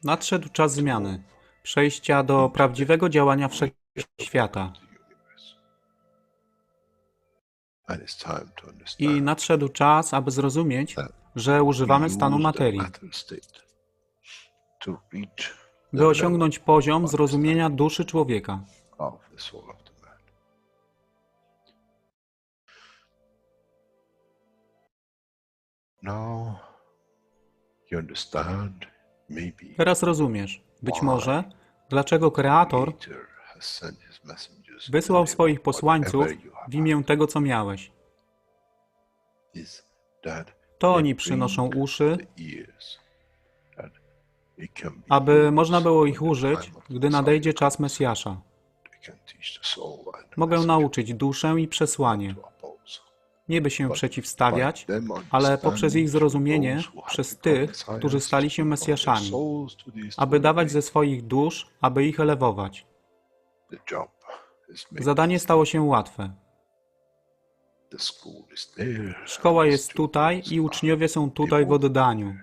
Nadszedł czas zmiany, przejścia do prawdziwego działania wszechświata. I nadszedł czas, aby zrozumieć, że używamy stanu materii, by osiągnąć poziom zrozumienia duszy człowieka. Teraz rozumiesz, być może, dlaczego Kreator wysłał swoich posłańców w imię tego, co miałeś. To oni przynoszą uszy, aby można było ich użyć, gdy nadejdzie czas Mesjasza. Mogę nauczyć duszę i przesłanie. Nie by się przeciwstawiać, ale poprzez ich zrozumienie, przez tych, którzy stali się Mesjaszami, aby dawać ze swoich dusz, aby ich elewować. Zadanie stało się łatwe. Szkoła jest tutaj i uczniowie są tutaj w oddaniu.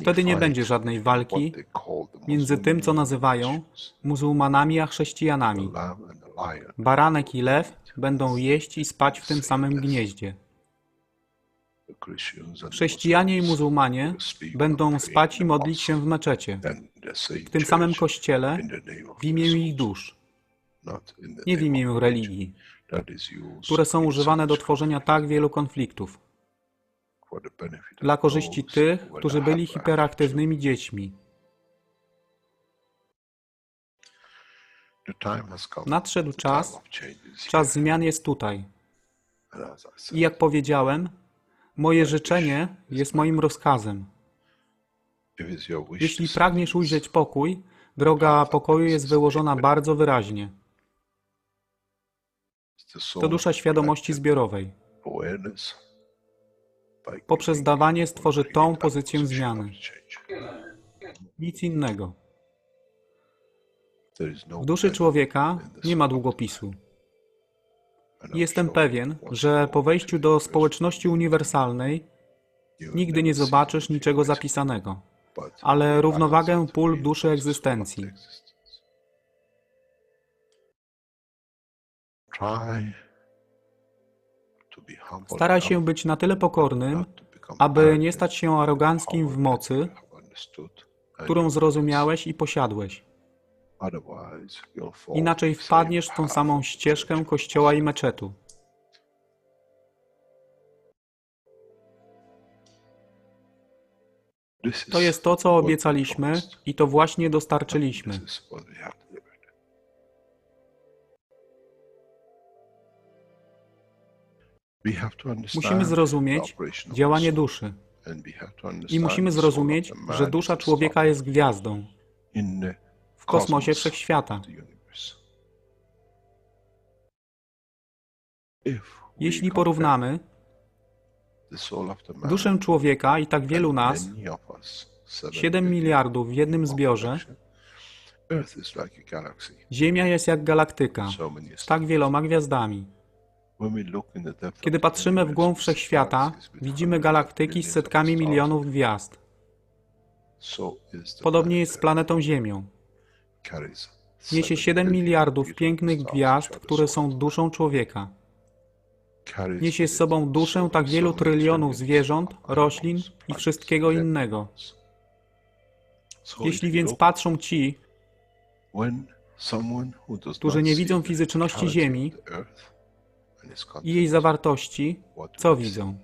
Wtedy nie będzie żadnej walki między tym, co nazywają muzułmanami, a chrześcijanami. Baranek i lew będą jeść i spać w tym samym gnieździe. Chrześcijanie i muzułmanie będą spać i modlić się w meczecie, w tym samym kościele, w imię ich dusz, nie w imię religii, które są używane do tworzenia tak wielu konfliktów, dla korzyści tych, którzy byli hiperaktywnymi dziećmi. Nadszedł czas, czas zmian jest tutaj. I jak powiedziałem, moje życzenie jest moim rozkazem. Jeśli pragniesz ujrzeć pokój, droga pokoju jest wyłożona bardzo wyraźnie. To dusza świadomości zbiorowej. Poprzez dawanie stworzy tą pozycję zmiany. Nic innego. W duszy człowieka nie ma długopisu. Jestem pewien, że po wejściu do społeczności uniwersalnej nigdy nie zobaczysz niczego zapisanego, ale równowagę pól duszy egzystencji. Staraj się być na tyle pokornym, aby nie stać się aroganckim w mocy, którą zrozumiałeś i posiadłeś. Inaczej wpadniesz w tą samą ścieżkę kościoła i meczetu. To jest to, co obiecaliśmy i to właśnie dostarczyliśmy. Musimy zrozumieć działanie duszy. I musimy zrozumieć, że dusza człowieka jest gwiazdą w kosmosie wszechświata. Jeśli porównamy duszę człowieka i tak wielu nas, 7 miliardów w jednym zbiorze, Ziemia jest jak galaktyka z tak wieloma gwiazdami. Kiedy patrzymy w głąb wszechświata, widzimy galaktyki z setkami milionów gwiazd. Podobnie jest z planetą Ziemią. Niesie 7 miliardów pięknych gwiazd, które są duszą człowieka. Niesie z sobą duszę tak wielu trylionów zwierząt, roślin i wszystkiego innego. Jeśli więc patrzą ci, którzy nie widzą fizyczności Ziemi i jej zawartości, co widzą?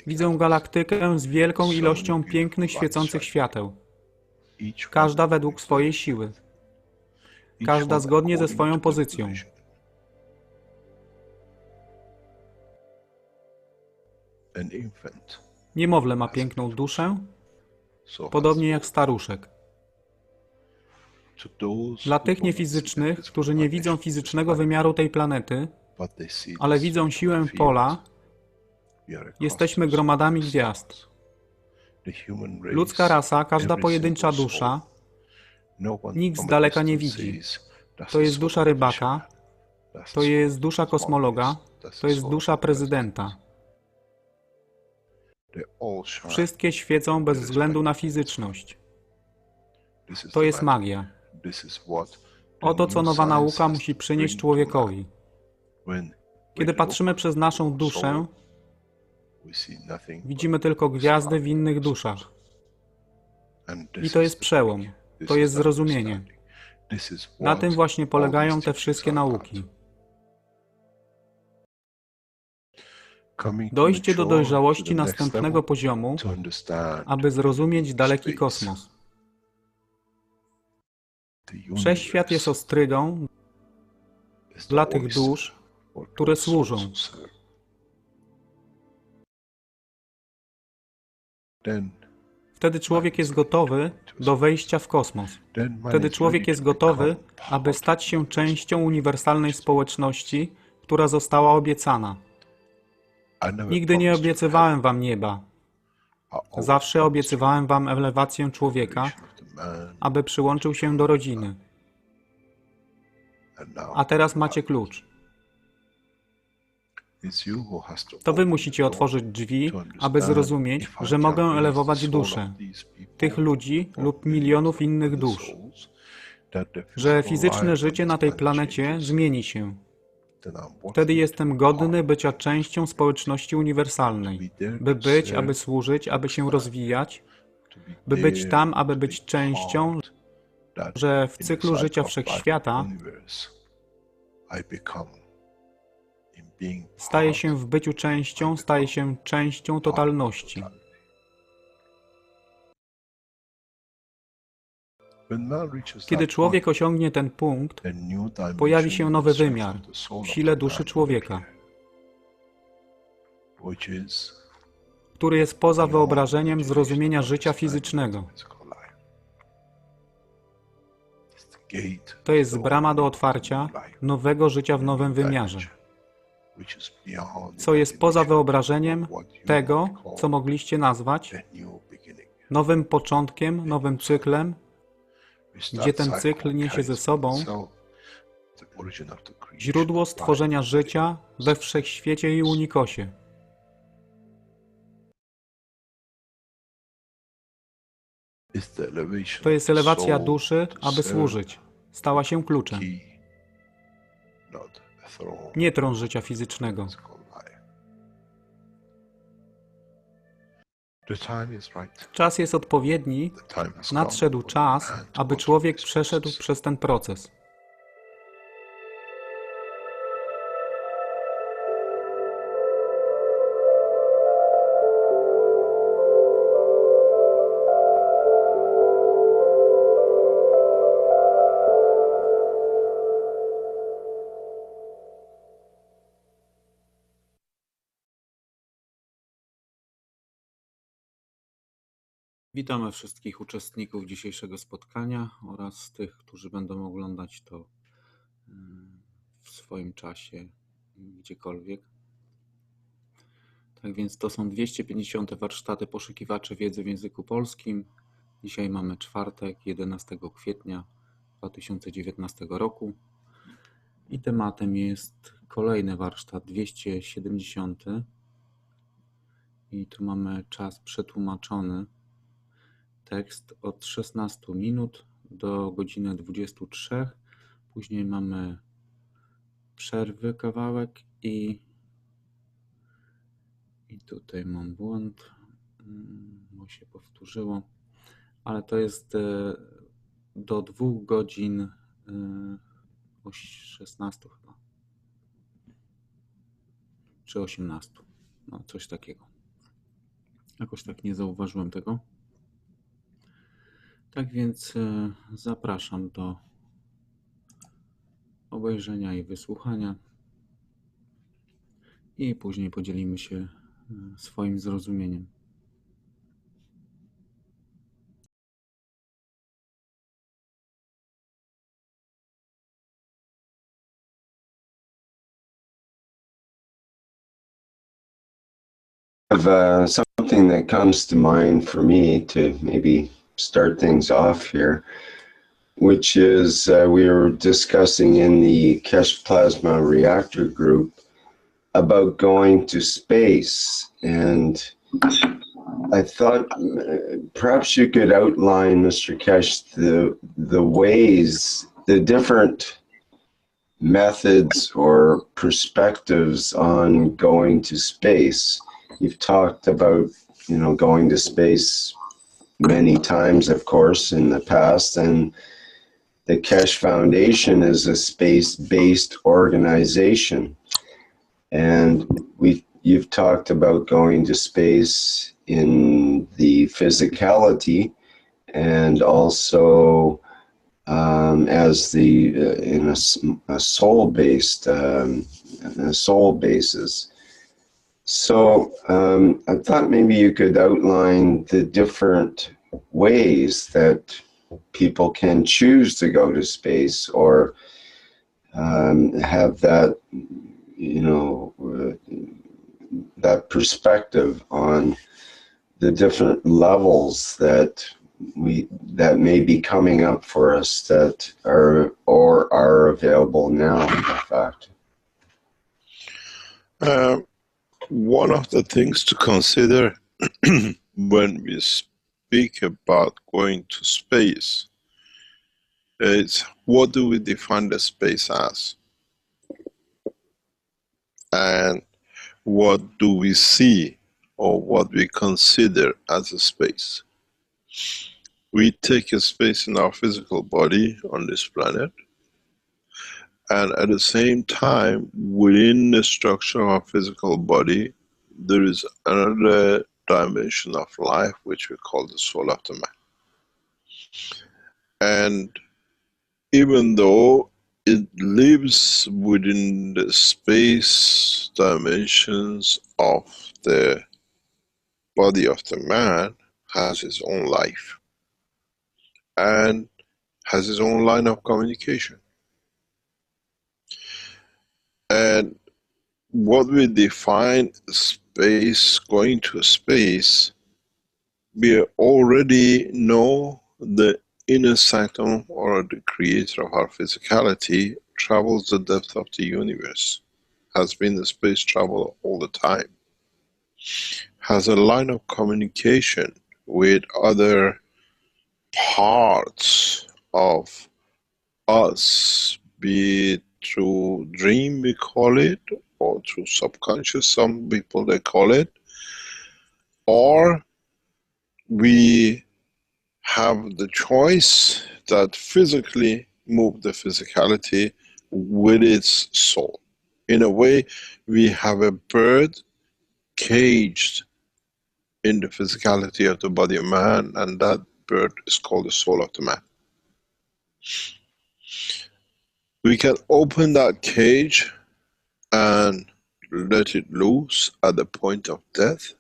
Widzą galaktykę z wielką ilością pięknych, świecących świateł. Każda według swojej siły. Każda zgodnie ze swoją pozycją. Niemowlę ma piękną duszę, podobnie jak staruszek. Dla tych niefizycznych, którzy nie widzą fizycznego wymiaru tej planety, ale widzą siłę pola, jesteśmy gromadami gwiazd. Ludzka rasa, każda pojedyncza dusza, nikt z daleka nie widzi. To jest dusza rybaka, to jest dusza kosmologa, to jest dusza prezydenta. Wszystkie świecą bez względu na fizyczność. To jest magia. Oto, co nowa nauka musi przynieść człowiekowi. Kiedy patrzymy przez naszą duszę, widzimy tylko gwiazdy w innych duszach. I to jest przełom. To jest zrozumienie. Na tym właśnie polegają te wszystkie nauki. Dojście do dojrzałości następnego poziomu, aby zrozumieć daleki kosmos. Wszechświat jest ostrygą dla tych dusz, które służą. Wtedy człowiek jest gotowy do wejścia w kosmos. Wtedy człowiek jest gotowy, aby stać się częścią uniwersalnej społeczności, która została obiecana. Nigdy nie obiecywałem wam nieba. Zawsze obiecywałem wam elewację człowieka, aby przyłączył się do rodziny. A teraz macie klucz. To wy musicie otworzyć drzwi, aby zrozumieć, że mogę elewować duszę tych ludzi lub milionów innych dusz, że fizyczne życie na tej planecie zmieni się. Wtedy jestem godny bycia częścią społeczności uniwersalnej, by być, aby służyć, aby się rozwijać, by być tam, aby być częścią, że w cyklu życia wszechświata staje się w byciu częścią, staje się częścią totalności. Kiedy człowiek osiągnie ten punkt, pojawi się nowy wymiar w sile duszy człowieka, który jest poza wyobrażeniem zrozumienia życia fizycznego. To jest brama do otwarcia nowego życia w nowym wymiarze, co jest poza wyobrażeniem tego, co mogliście nazwać nowym początkiem, nowym cyklem, gdzie ten cykl niesie ze sobą źródło stworzenia życia we wszechświecie i unikosie. To jest elewacja duszy, aby służyć. Stała się kluczem. Nie tron życia fizycznego. Czas jest odpowiedni, nadszedł czas, aby człowiek przeszedł przez ten proces. Witamy wszystkich uczestników dzisiejszego spotkania oraz tych, którzy będą oglądać to w swoim czasie, gdziekolwiek. Tak więc to są 250. warsztaty poszukiwaczy wiedzy w języku polskim. Dzisiaj mamy czwartek, 11 kwietnia 2019 roku i tematem jest kolejny warsztat, 270. I tu mamy czas przetłumaczony. Tekst od 16 minut do godziny 23. Później mamy przerwy kawałek i tutaj mam błąd, bo się powtórzyło, ale to jest do 2 godzin o 16 chyba, czy 18, no coś takiego. Jakoś tak nie zauważyłem tego. Tak więc zapraszam do obejrzenia i wysłuchania i później podzielimy się swoim zrozumieniem. Something that comes to mind for me to maybe start things off here, which is we were discussing in the Keshe plasma reactor group about going to space, and I thought perhaps you could outline, Mr. Keshe, the ways, the different methods or perspectives on going to space. You've talked about, going to space many times, of course, in the past, and the Keshe Foundation is a space-based organization. And you've talked about going to space in the physicality and also as in a soul-based, a soul basis. So I thought maybe you could outline the different ways that people can choose to go to space or have that, that perspective on the different levels that may be coming up for us that are available now, in fact. One of the things to consider when we speak about going to space is what do we define the space as? And what do we see or what we consider as a space? We take a space in our physical body on this planet, and at the same time, within the structure of our physical body, there is another dimension of life which we call the soul of the man. And even though it lives within the space dimensions of the body of the man, has its own life and has its own line of communication. And what we define space, going to space, we already know the inner sanctum or the creator of our physicality travels the depth of the universe, has been the space travel all the time, has a line of communication with other parts of us, be it through dream we call it, or through subconscious, some people they call it, or we have the choice that physically move the physicality with its soul. In a way, we have a bird caged in the physicality of the body of man, and that bird is called the soul of the man. We can open that cage and let it loose at the point of death.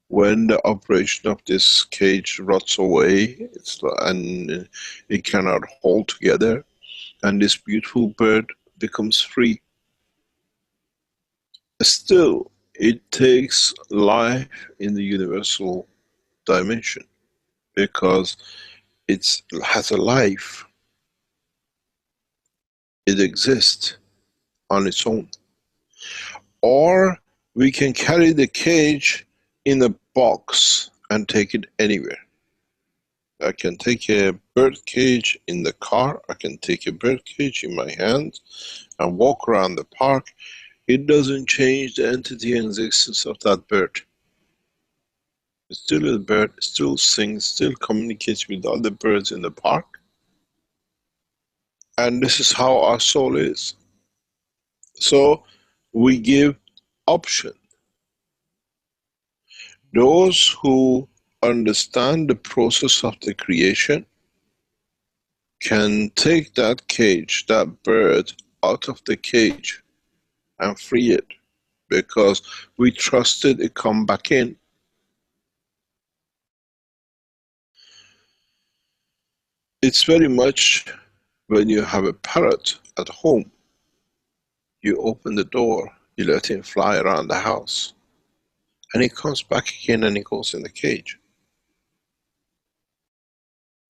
When the operation of this cage rots away, and it cannot hold together, and this beautiful bird becomes free. Still, it takes life in the universal dimension because it has a life. It exists on its own. Or we can carry the cage in a box and take it anywhere. I can take a bird cage in the car, I can take a bird cage in my hand and walk around the park. It doesn't change the entity and existence of that bird. It's still a bird, still sings, still communicates with other birds in the park. And this is how our soul is. So we give option. Those who understand the process of the creation can take that cage, that bird, out of the cage and free it, because we trusted it come back in. It's very much when you have a parrot at home, you open the door, you let him fly around the house, and he comes back again and he goes in the cage.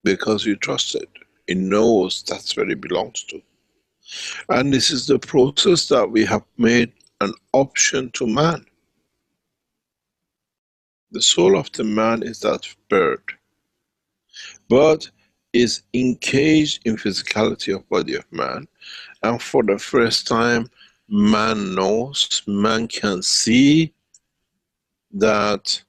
Because you trust it. It knows that's where it belongs to. And this is the process that we have made an option to man. The soul of the man is that bird, but is encaged in physicality of body of man. And for the first time, man knows, man can see that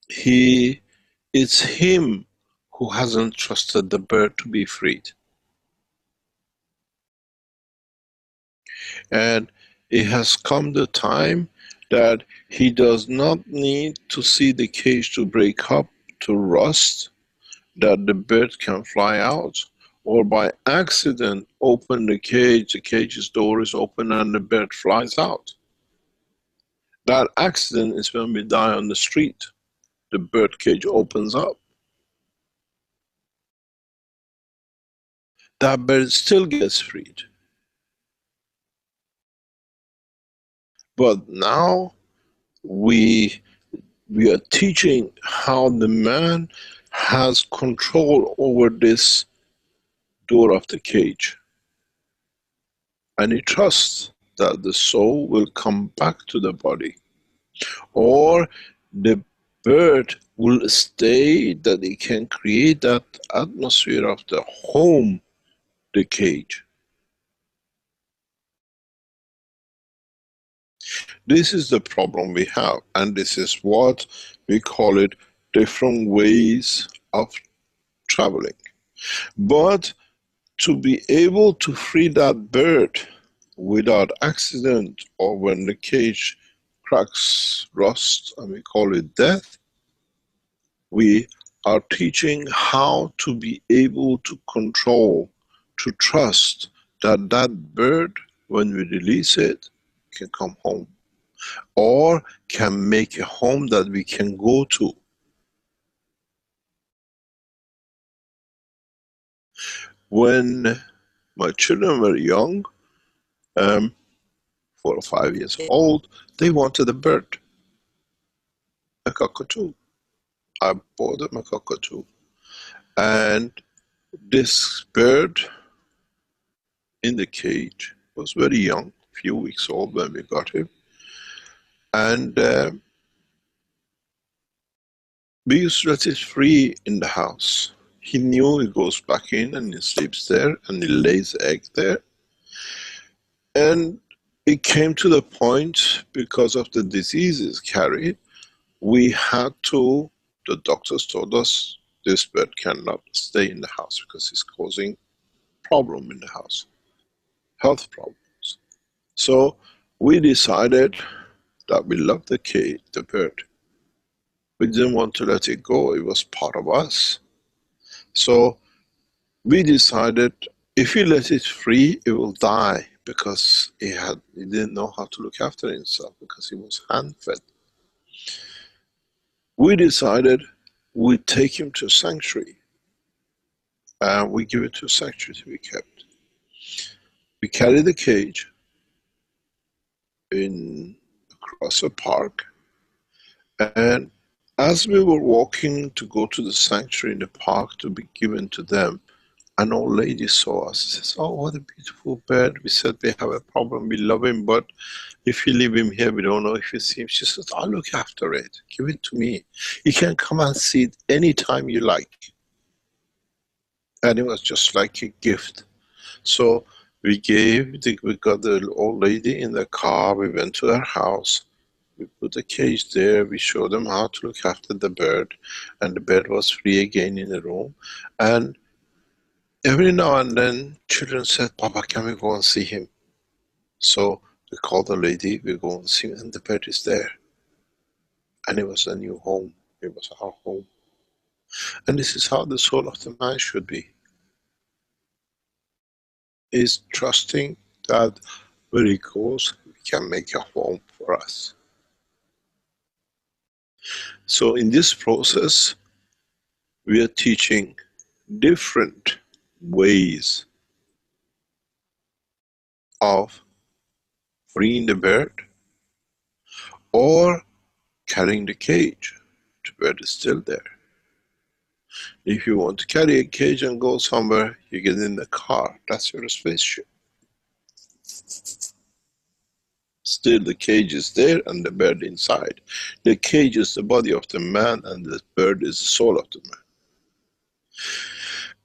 it's him who hasn't trusted the bird to be freed. And it has come the time that he does not need to see the cage to break up, to rust, that the bird can fly out, or by accident open the cage's door is open and the bird flies out. That accident is when we die on the street. The bird cage opens up. That bird still gets freed. But now we are teaching how the man has control over this door of the cage. And he trusts that the soul will come back to the body. Or the bird will stay, that it can create that atmosphere of the home, the cage. This is the problem we have, and this is what we call it different ways of traveling. But to be able to free that bird without accident, or when the cage cracks, rust, and we call it death, we are teaching how to be able to control, to trust that that bird, when we release it, can come home, or can make a home that we can go to. When my children were young, 4 or 5 years old, they wanted a bird, a cockatoo. I bought them a cockatoo. And this bird in the cage was very young, few weeks old when we got him. And we used to let it free in the house. He knew he goes back in and he sleeps there and he lays egg there. And it came to the point, because of the diseases carried, we had to, the doctors told us, this bird cannot stay in the house because it's causing problem in the house, health problems. So we decided that we love the cage, the bird. We didn't want to let it go, it was part of us. So we decided if we let it free, it will die, because he didn't know how to look after himself, because he was hand-fed. We decided we'd take him to a sanctuary, and we give it to a sanctuary to be kept. We carried the cage across a park, and as we were walking to go to the sanctuary in the park to be given to them, an old lady saw us. She says, "Oh, what a beautiful bird." We said, "We have a problem, we love him, but if you leave him here, we don't know if you see him." She says, "I'll look after it, give it to me. You can come and see it anytime you like." And it was just like a gift. So we got the old lady in the car, we went to her house, we put the cage there, we showed them how to look after the bird, and the bird was free again in the room. And every now and then, children said, "Papa, can we go and see him?" So we called the lady, we go and see him, and the bird is there. And it was a new home, it was our home. And this is how the soul of the man should be. Is trusting that where he goes, he can make a home for us. So in this process, we are teaching different ways of freeing the bird, or carrying the cage. The bird is still there. If you want to carry a cage and go somewhere, you get in the car, that's your spaceship. Still the cage is there and the bird inside. The cage is the body of the man and the bird is the soul of the man.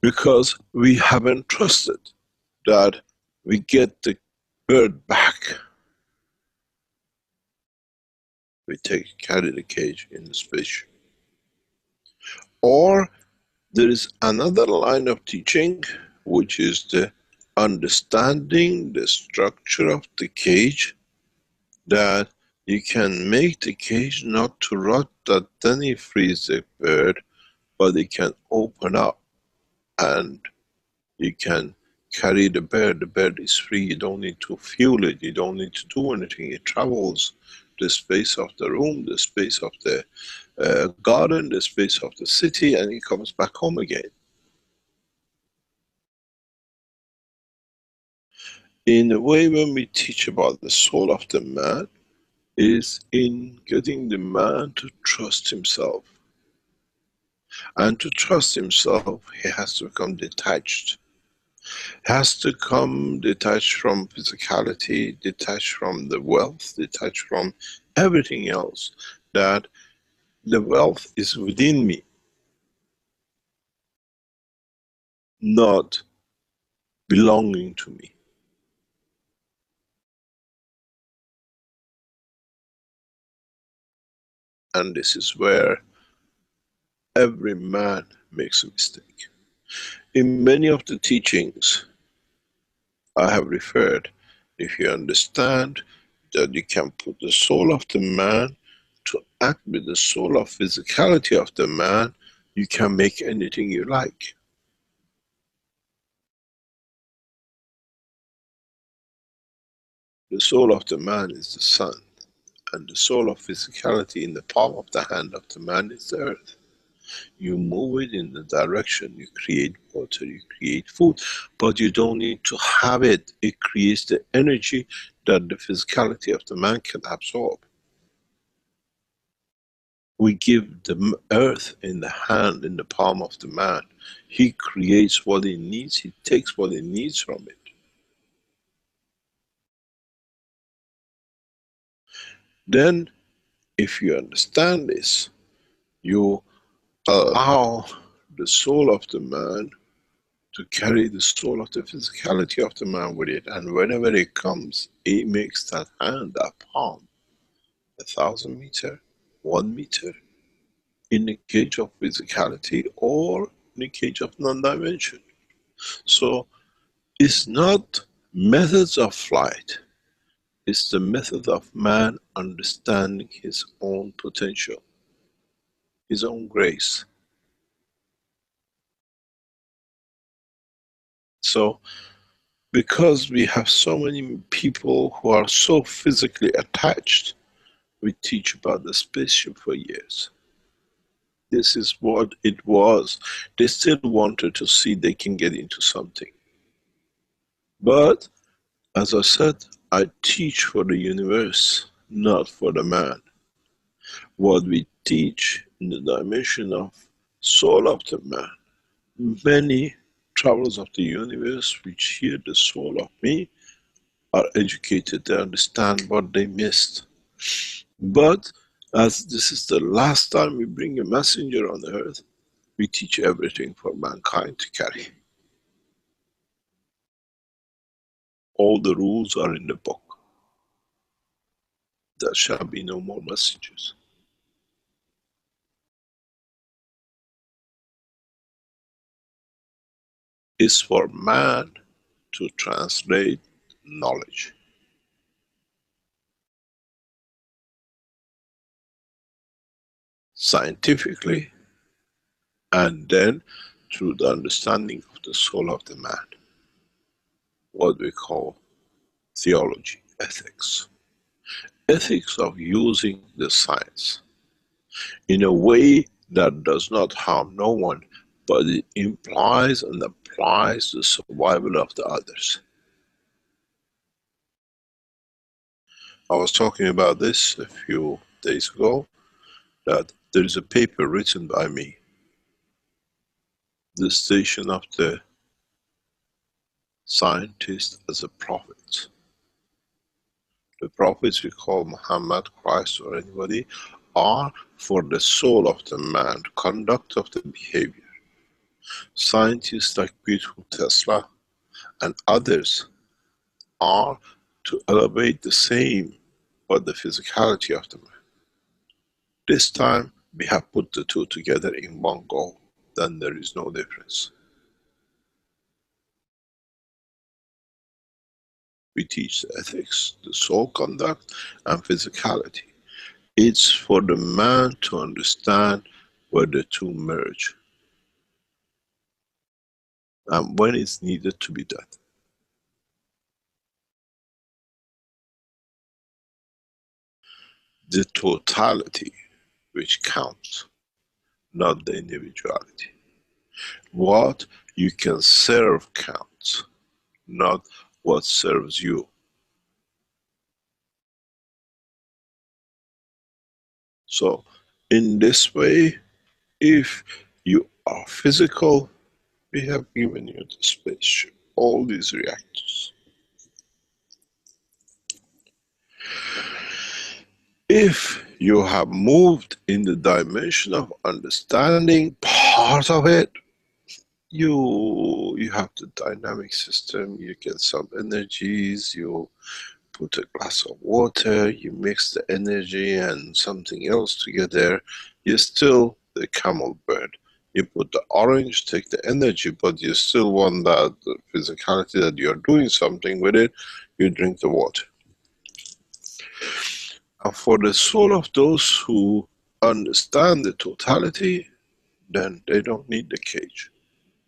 Because we haven't trusted that we get the bird back. We carry the cage in the space. Or there is another line of teaching, which is the understanding the structure of the cage, that you can make the cage not to rot, that then you freeze the bird, but it can open up and you can carry the bird is free, you don't need to fuel it, you don't need to do anything, it travels the space of the room, the space of the garden, the space of the city, and it comes back home again. In a way, when we teach about the soul of the man, is in getting the man to trust himself. And to trust himself, he has to become detached. He has to come detached from physicality, detached from the wealth, detached from everything else. That the wealth is within me, not belonging to me. And this is where every man makes a mistake. In many of the teachings I have referred, if you understand that you can put the soul of the man to act with the soul of physicality of the man, you can make anything you like. The soul of the man is the sun, and the soul of physicality in the palm of the hand of the man is the earth. You move it in the direction, you create water, you create food, but you don't need to have it. It creates the energy that the physicality of the man can absorb. We give the earth in the hand, in the palm of the man. He creates what he needs, he takes what he needs from it. Then, if you understand this, you allow the soul of the man to carry the soul of the physicality of the man with it, and whenever it comes, it makes that hand, that palm, 1,000 meter, 1 meter, in the cage of physicality or in the cage of non-dimension. So it's not methods of flight, it's the method of man understanding his own potential, his own grace. So, because we have so many people who are so physically attached, we teach about the spaceship for years. This is what it was. They still wanted to see they can get into something. But, as I said, I teach for the universe, not for the man. What we teach in the dimension of soul of the man, many travelers of the universe which hear the soul of me are educated, they understand what they missed. But as this is the last time we bring a messenger on earth, we teach everything for mankind to carry. All the rules are in the book. There shall be no more messages. It's for man to translate knowledge. Scientifically, and then through the understanding of the soul of the man. What we call theology, ethics. Ethics of using the science in a way that does not harm no one, but it implies and applies the survival of the others. I was talking about this a few days ago, that there is a paper written by me, the station of the scientist as a prophet. The prophets we call Muhammad, Christ, or anybody, are for the soul of the man, conduct of the behavior. Scientists like beautiful Tesla and others are to elevate the same, but the physicality of the man. This time we have put the two together in one go, then there is no difference. We teach the ethics, the soul conduct, and physicality. It's for the man to understand where the two merge and when it's needed to be done. The totality which counts, not the individuality. What you can serve counts, not what serves you. So, in this way, if you are physical, we have given you the spaceship, all these reactors. If you have moved in the dimension of understanding part of it, you have the dynamic system, you get some energies, you put a glass of water, you mix the energy and something else together, you still the camel bird. You put the orange, take the energy, but you still want that the physicality that you're doing something with it, you drink the water. And for the soul of those who understand the totality, then they don't need the cage.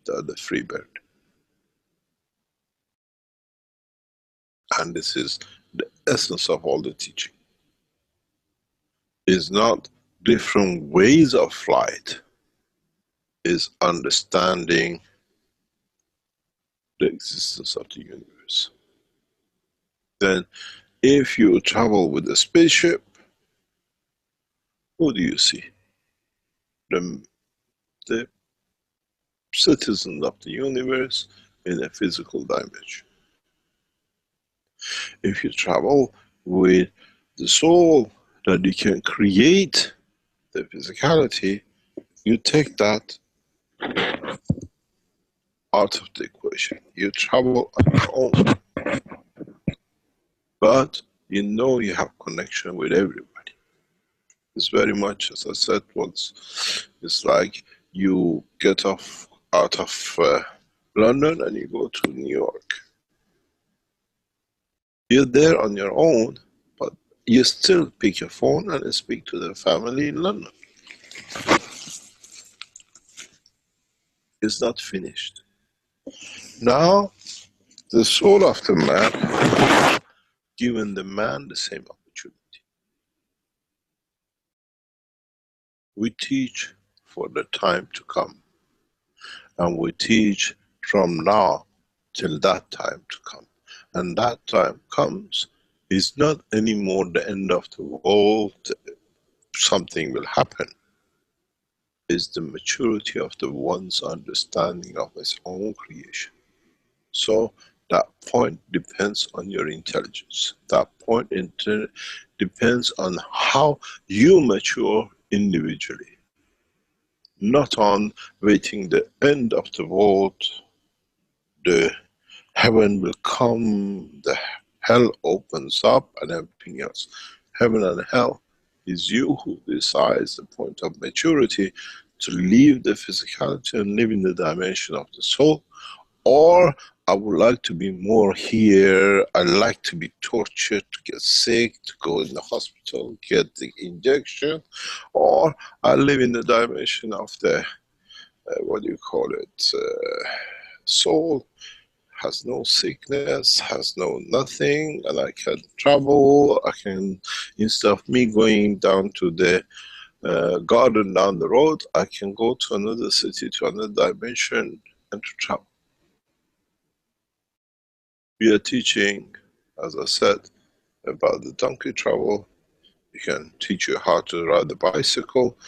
They're the free bird. And this is the essence of all the teaching. It's not different ways of flight, it's understanding the existence of the universe. Then, if you travel with a spaceship, who do you see? The citizens of the universe in a physical dimension. If you travel with the soul that you can create the physicality, you take that out of the equation. You travel on your own. But you know you have connection with everybody. It's very much, as I said once, it's like you get off out of London and you go to New York. You're there on your own, but you still pick your phone and speak to the family in London. It's not finished. Now, the soul of the man, given the man the same opportunity. We teach for the time to come, and we teach from now till that time to come. And that time comes is not anymore the end of the world, something will happen. It's the maturity of the one's understanding of his own creation. So that point depends on your intelligence. That point depends on how you mature individually. Not on waiting the end of the world, the heaven will come, the hell opens up and everything else. Heaven and hell is you who decides the point of maturity to leave the physicality and live in the dimension of the soul, or I would like to be more here, I like to be tortured, to get sick, to go in the hospital, get the injection, or I live in the dimension of the, what do you call it, soul, has no sickness, has no nothing, and I can travel, I can, instead of me going down to the garden down the road, I can go to another city, to another dimension, and to travel. We are teaching, as I said, about the donkey travel. We can teach you how to ride a bicycle,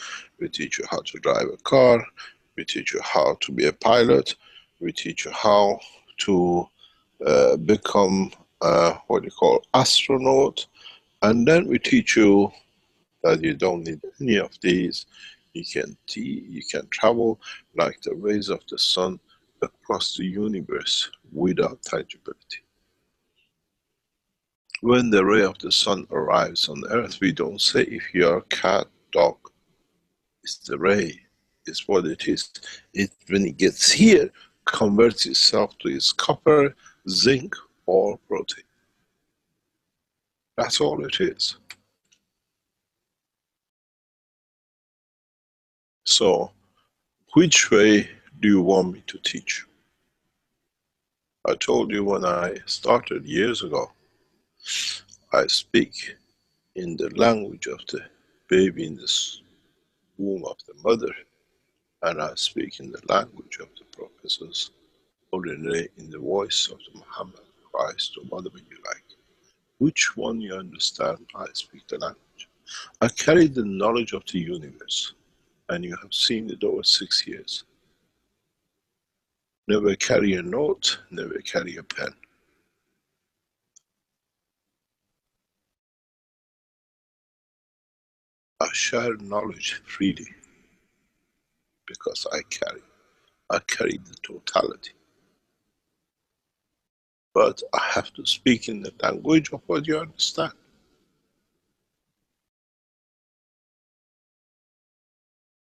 we teach you how to drive a car, we teach you how to be a pilot, we teach you how to become what you call astronaut, And then we teach you that you don't need any of these. You can travel like the rays of the sun across the universe without tangibility. When the ray of the sun arrives on earth, we don't say if you are a cat, dog. It's the ray, it's what it is. When it gets here, converts itself to its copper, zinc, or protein. That's all it is. So, which way do you want me to teach you? I told you when I started years ago, I speak in the language of the baby in the womb of the mother, and I speak in the language of the professors, or in the voice of the Muhammad, Christ, or whatever you like. Which one you understand, I speak the language. I carry the knowledge of the universe, and you have seen it over 6 years. Never carry a note, never carry a pen. I share knowledge freely because I carry the totality. But I have to speak in the language of what you understand.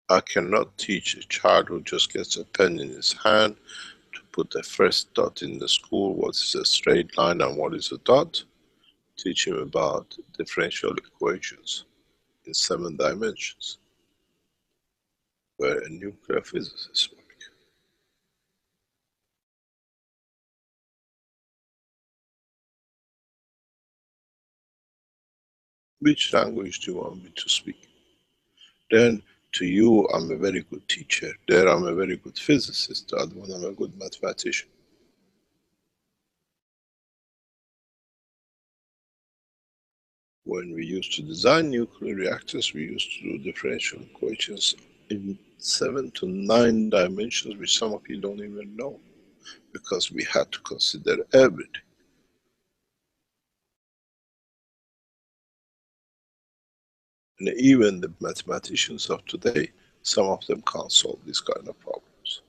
I cannot teach a child who just gets a pen in his hand to put the first dot in the school, what is a straight line and what is a dot. Teach him about differential equations in 7 dimensions, where a nuclear physicist works. Which language do you want me to speak? Then to you, I'm a very good teacher. There, I'm a very good physicist. The other one, I'm a good mathematician. When we used to design nuclear reactors, we used to do differential equations in 7 to 9 dimensions, which some of you don't even know, because we had to consider everything. And even the mathematicians of today, some of them can't solve these kind of problems.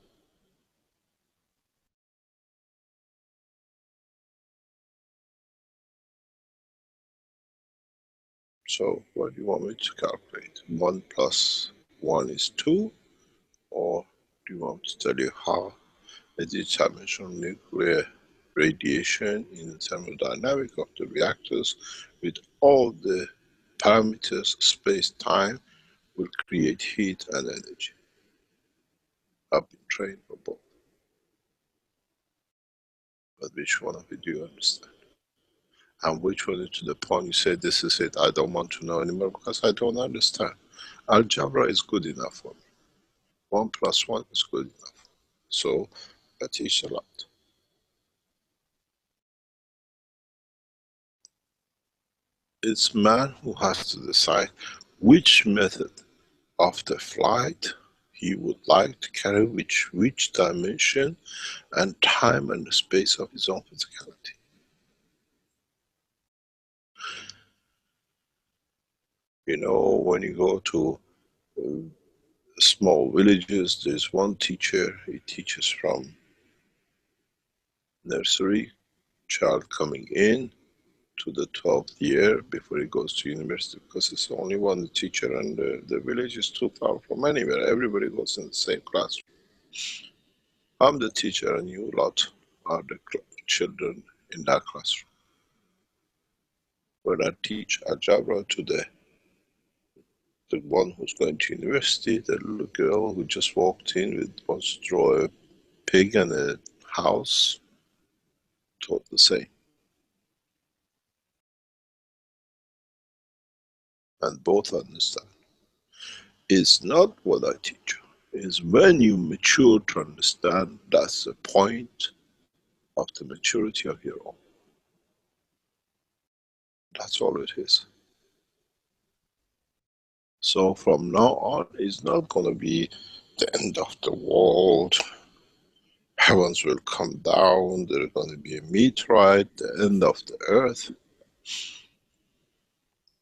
So what do you want me to calculate? 1 plus 1 is 2, or do you want me to tell you how a dimensional nuclear radiation in the thermodynamic of the reactors with all the parameters, space, time, will create heat and energy? I've been trained for both. But which one of it do you understand? And which one is to the point you say, this is it, I don't want to know anymore because I don't understand. Algebra is good enough for me. 1 plus 1 is good enough. So I teach a lot. It's man who has to decide which method of the flight he would like to carry, which dimension and time and the space of his own physicality. You know, when you go to small villages, there's one teacher, he teaches from nursery, child coming in to the 12th year before he goes to university, because it's only one teacher and the village is too far from anywhere. Everybody goes in the same classroom. I'm the teacher and you lot are the children in that classroom. When I teach algebra to the one who's going to university, the little girl who just walked in with wants to draw a pig and a house, taught the same. And both understand. It's not what I teach you. It's when you mature to understand, that's the point of the maturity of your own. That's all it is. So from now on, it's not going to be the end of the world. Heavens will come down, there's going to be a meteorite, the end of the earth.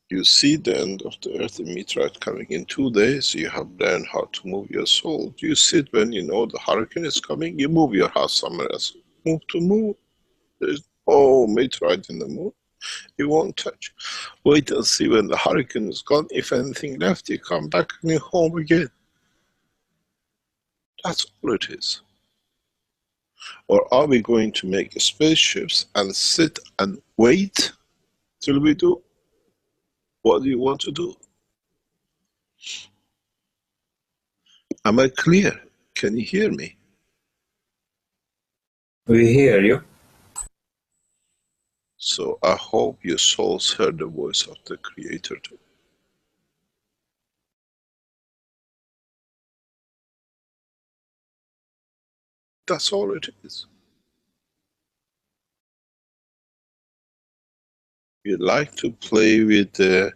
You see the end of the earth, the meteorite coming in 2 days, you have learned how to move your soul. You sit when you know the hurricane is coming, you move your house somewhere else. Move to moon. There's no meteorite in the moon. You won't touch. Wait and see when the hurricane is gone. If anything left, you come back and you're home again. That's all it is. Or are we going to make spaceships and sit and wait till we do? What do you want to do? Am I clear? Can you hear me? We hear you. So I hope your souls heard the voice of the Creator too. That's all it is. You like to play with the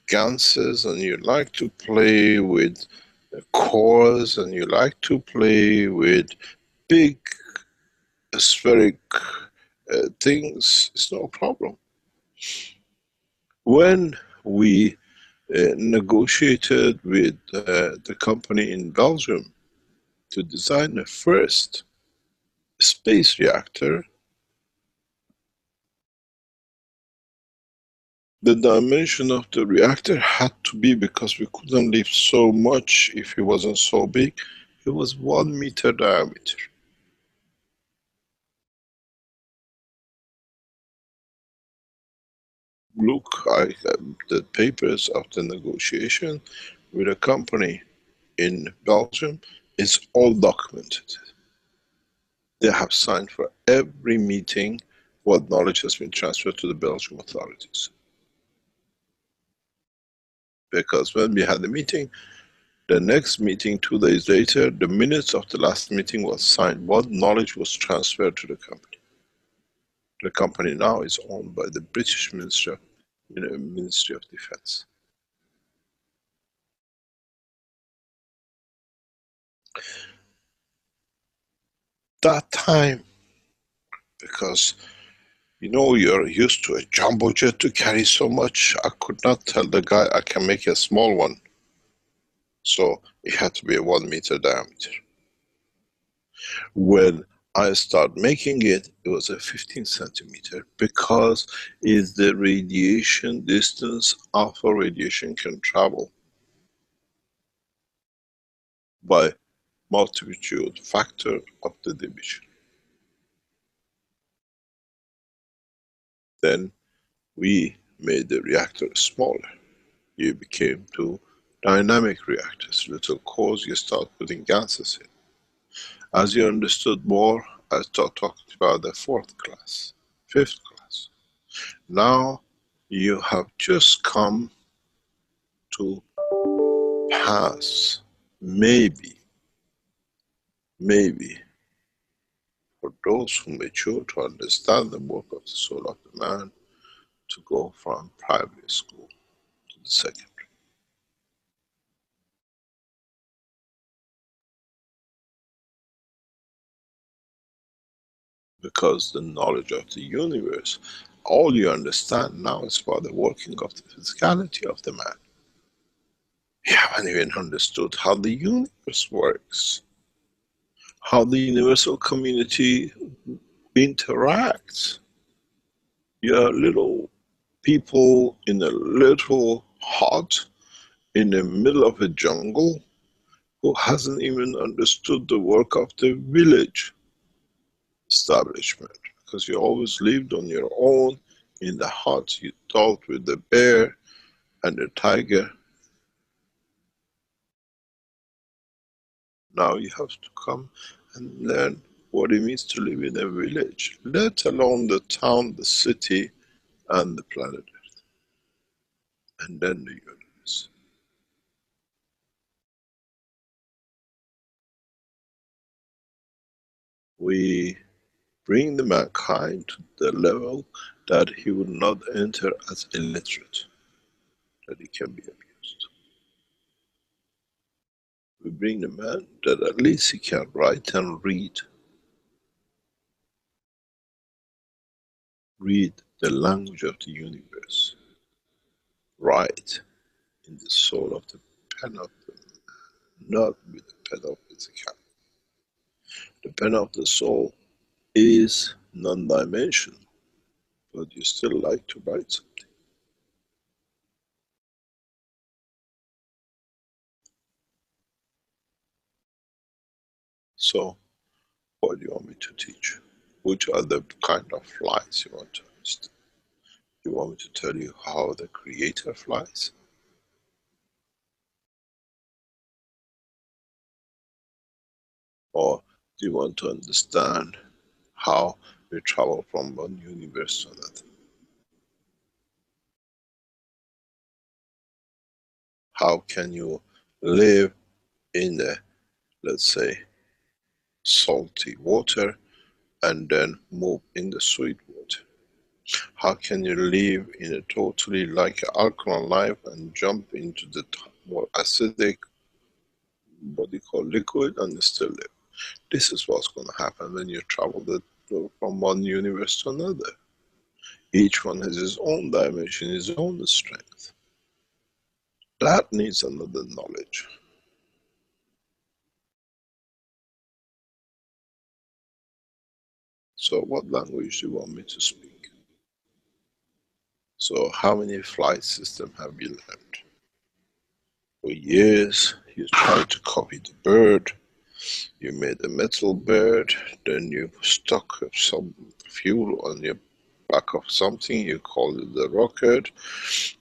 ganses, and you like to play with cores, and you like to play with big spheric things. It's no problem. When we negotiated with the company in Belgium to design the first space reactor, the dimension of the reactor had to be, because we couldn't lift so much if it wasn't so big, it was 1 meter diameter. Look at the papers of the negotiation with a company in Belgium. It's all documented. They have signed for every meeting what knowledge has been transferred to the Belgian authorities. Because when we had the meeting, the next meeting 2 days later, the minutes of the last meeting was signed. What knowledge was transferred to the company? The company now is owned by the British Ministry of Defense. That time, because you know you're used to a jumbo jet to carry so much, I could not tell the guy I can make a small one. So it had to be a 1 meter diameter. When I started making it, it was a 15 centimeter, because it's the radiation distance alpha radiation can travel by multitude factor of the division. Then we made the reactor smaller. You became to dynamic reactors, little cores, you start putting gases in. As you understood more, I start talking about the 4th class, 5th class. Now you have just come to pass, maybe, for those who mature to understand the work of the soul of the man, to go from primary school to the secondary. Because the knowledge of the universe, all you understand now is about the working of the physicality of the man. You haven't even understood how the universe works, how the universal community interacts. You're little people in a little hut in the middle of a jungle who hasn't even understood the work of the village establishment, because you always lived on your own in the hut. You talked with the bear and the tiger. Now you have to come and learn what it means to live in a village, let alone the town, the city, and the planet Earth, and then the universe. We bring the mankind to the level that he will not enter as illiterate, that he can be abused. We bring the man that at least he can write and read the language of the universe. right in the soul of the pen of the man, not with the pen of physicality. The pen of the soul is non-dimensional, but you still like to write something. So, what do you want me to teach? Which are the kind of flights you want to understand? You want me to tell you how the creator flies? Or do you want to understand how we travel from one universe to another? How can you live in the, let's say, salty water and then move in the sweet water? How can you live in a totally like an alkaline life and jump into the more acidic, what you call liquid, and still live? This is what's going to happen when you travel from one universe to another. Each one has his own dimension, his own strength. That needs another knowledge. So what language do you want me to speak? So how many flight systems have you learned? For years, you tried to copy the bird. You made a metal bird, then you stuck some fuel on your back of something, you called it the rocket.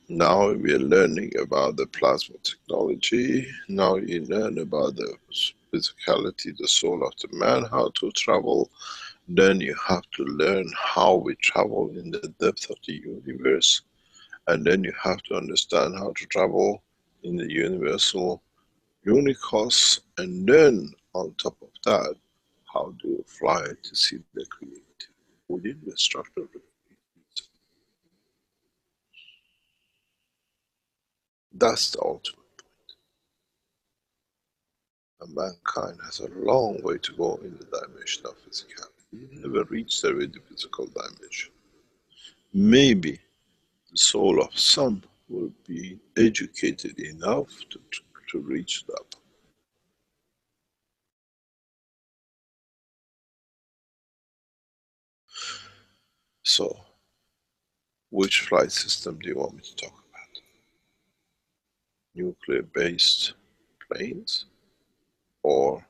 Now we are learning about the plasma technology. Now you learn about the physicality, the soul of the man, how to travel. Then you have to learn how we travel in the depth of the universe. And then you have to understand how to travel in the universal unicos. And then on top of that, how do you fly to see the creator within the structure of the creator? That's the ultimate. And mankind has a long way to go in the dimension of physicality. You never reach there with the physical dimension. Maybe the soul of some will be educated enough to reach that. So, which flight system do you want me to talk about? Nuclear-based planes or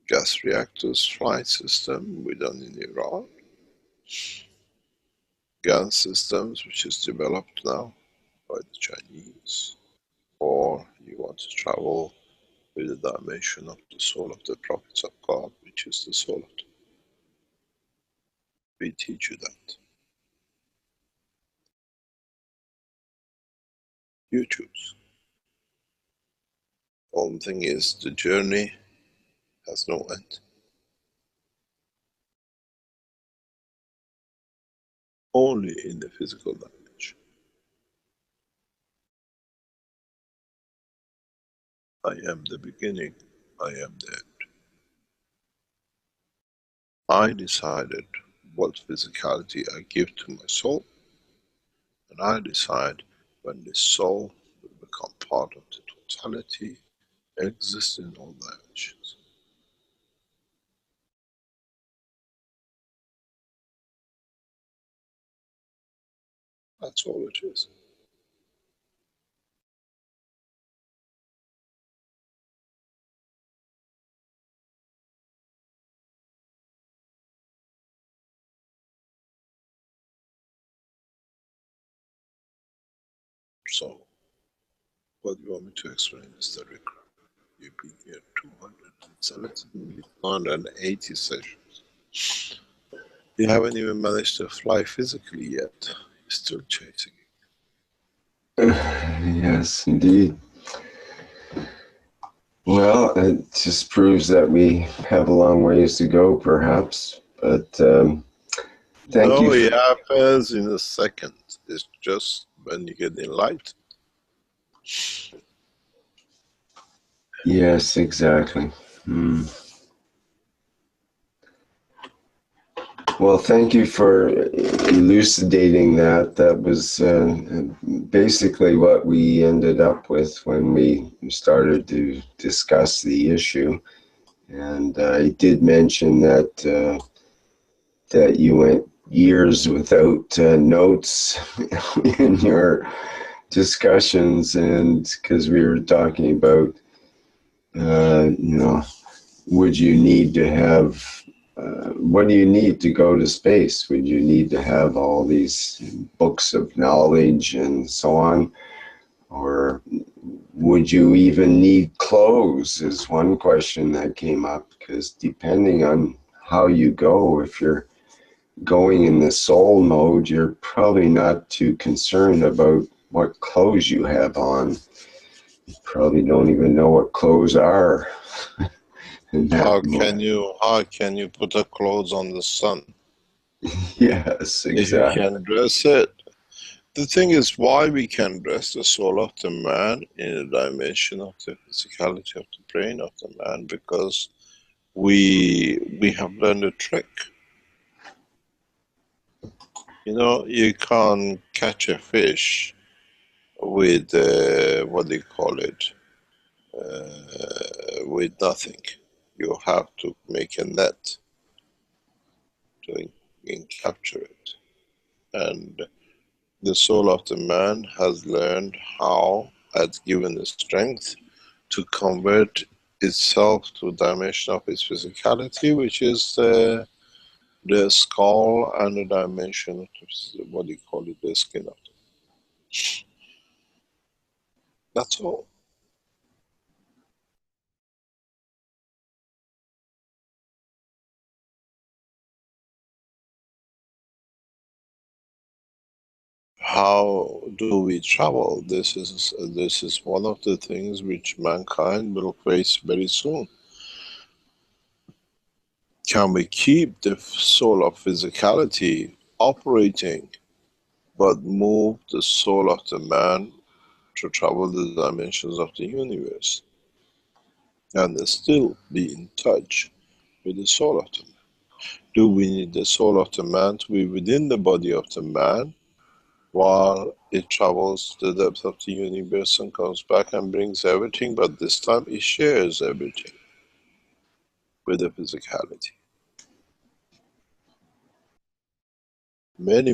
gas reactors flight system we done in Iran? Gas systems which is developed now by the Chinese? Or you want to travel with the dimension of the soul of the prophets of God, which is the soul of the... We teach you that. You choose. Only thing is, the journey has no end. Only in the physical dimension. I am the beginning, I am the end. I decided what physicality I give to my soul, and I decide when this soul will become part of the totality, exist in all dimensions. That's all it is. So, what do you want me to explain, Mr. Rick? You've been here 280 sessions. You haven't even managed to fly physically yet. You're still chasing it. Yes, indeed. Well, it just proves that we have a long ways to go, perhaps. But thank you. It happens in a second. It's just when you get enlightened. Yes, exactly. Well, thank you for elucidating that. That was basically what we ended up with when we started to discuss the issue. And I did mention that that you went years without notes in your discussions, and because we were talking about, you know, would you need to have, what do you need to go to space? Would you need to have all these books of knowledge and so on? Or would you even need clothes is one question that came up, because depending on how you go, if you're going in the soul mode, you're probably not too concerned about what clothes you have on. You probably don't even know what clothes are. How can you put the clothes on the sun? Yes, If exactly. you can dress it. The thing is, why we can dress the soul of the man in a dimension of the physicality of the brain of the man, because we have learned a trick. You know, you can't catch a fish with what do you call it? With nothing. You have to make a net to capture it. And the soul of the man has learned how, has given the strength to convert itself to a dimension of its physicality, which is the skull, and the dimension of what do you call it, the skin of it. That's all. How do we travel? This is one of the things which mankind will face very soon. Can we keep the soul of physicality operating, but move the soul of the man to travel the dimensions of the universe, and still be in touch with the soul of the man? Do we need the soul of the man to be within the body of the man, while it travels the depth of the universe and comes back and brings everything, but this time it shares everything with the physicality? Many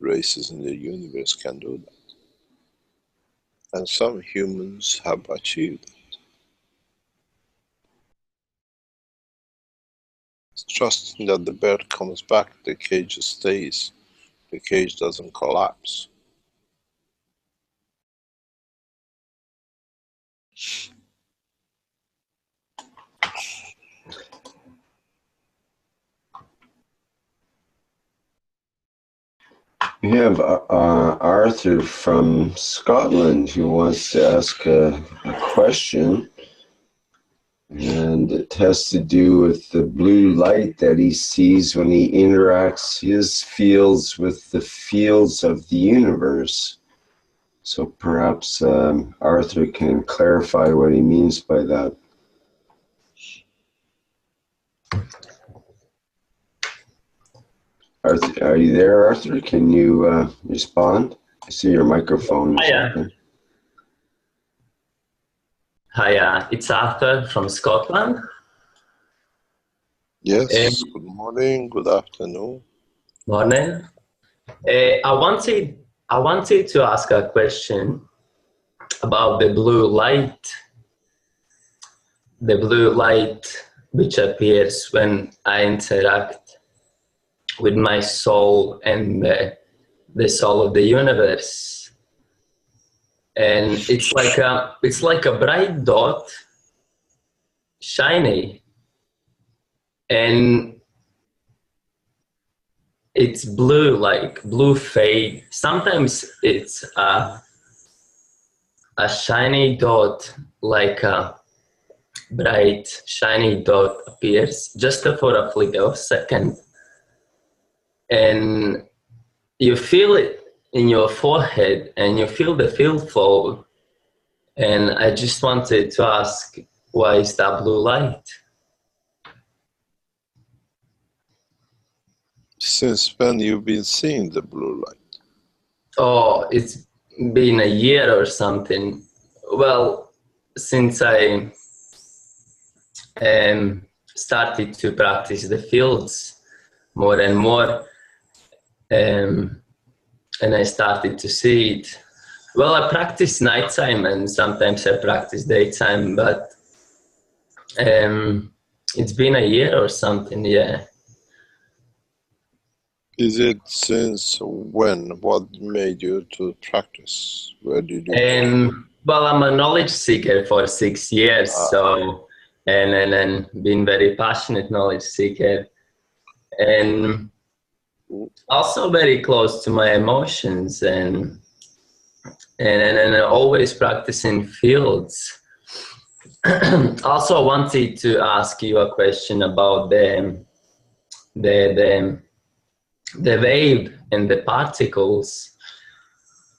races in the universe can do that, and some humans have achieved it. Trusting that the bird comes back, the cage stays, the cage doesn't collapse. We have Arthur from Scotland who wants to ask a question, and it has to do with the blue light that he sees when he interacts his fields with the fields of the universe. So perhaps Arthur can clarify what he means by that. Arthur, are you there, Arthur? Can you respond? I see your microphone is open. Hi, it's Arthur from Scotland. Yes, good morning, good afternoon. Morning. I wanted to ask a question about the blue light. The blue light which appears when I interact with my soul and the soul of the universe. And it's like a bright dot, shiny, and it's blue, like blue fade. Sometimes it's a shiny dot, like a bright shiny dot appears just for a flick of a second, and you feel it in your forehead and you feel the field flow. And I just wanted to ask, why is that blue light? Since when you've been seeing the blue light? Oh, it's been a year or something. Well, since I started to practice the fields more and more, and I started to see it. Well, I practice nighttime and sometimes I practice daytime, but it's been a year or something, yeah. Is it since when? What made you to practice? Where did you? Well, I'm a knowledge seeker for 6 years, so and been very passionate knowledge seeker, and also very close to my emotions, and always practicing fields. Also, wanted to ask you a question about the wave and the particles.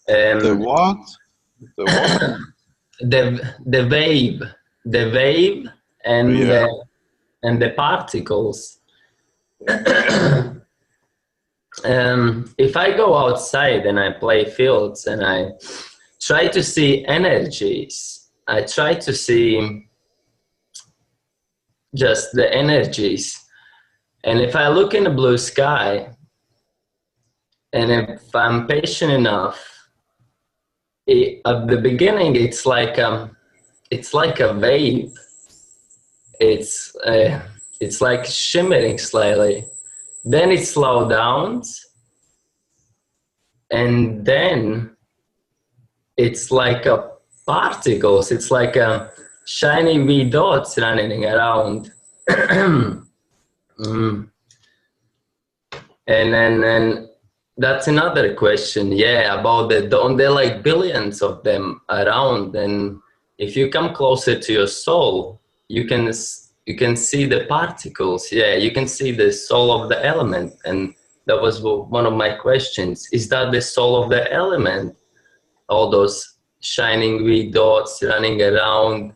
The what? The what? The wave, and Yeah. the particles. If I go outside and I play fields and I try to see energies, I try to see just the energies. And if I look in the blue sky, and if I'm patient enough, at the beginning it's like a wave. It's like shimmering slightly. Then it slows down, and then it's like a particles. It's like a shiny wee dots running around. And then that's another question, yeah, about there are like billions of them around, and if you come closer to your soul, you can see the particles, yeah, you can see the soul of the element. And that was one of my questions. Is that the soul of the element? All those shining wee dots running around.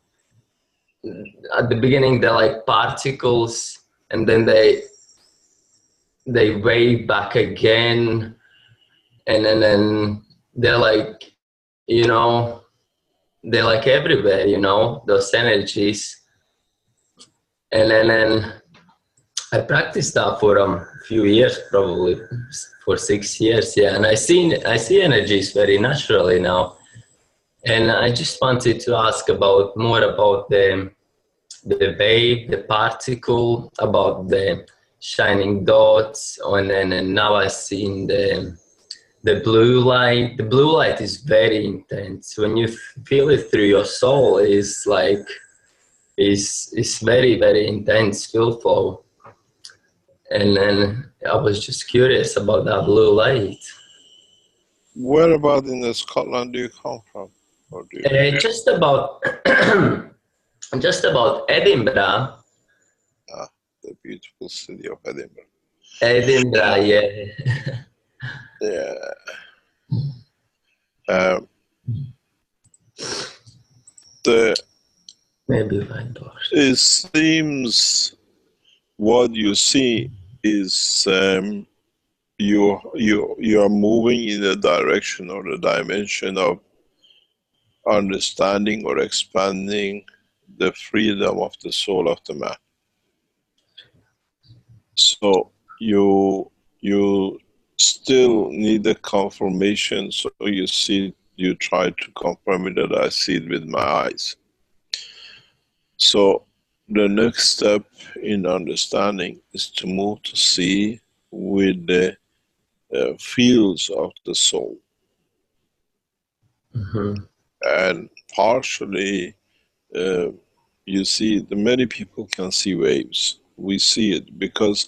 At the beginning, they're like particles, and then they wave back again, and then they're like, you know, they're like everywhere, you know, those energies. And then I practiced that for a few years, probably for 6 years, yeah. And I see energies very naturally now. And I just wanted to ask more about the wave, the particle, about the shining dots, and now I've seen the blue light. The blue light is very intense. When you feel it through your soul, it's like it's very, very intense field flow. And then I was just curious about that blue light. Where about in the Scotland do you come from? Or do you... Just about Edinburgh. The beautiful city of Edinburgh. Edinburgh, yeah. Yeah. Maybe $5. It seems what you see is you are moving in the direction or the dimension of understanding or expanding the freedom of the soul of the man. So you still need a confirmation, so you try to confirm it that I see it with my eyes. So the next step in understanding is to move to see with the fields of the soul. Mm-hmm. And partially you see many people can see waves. We see it because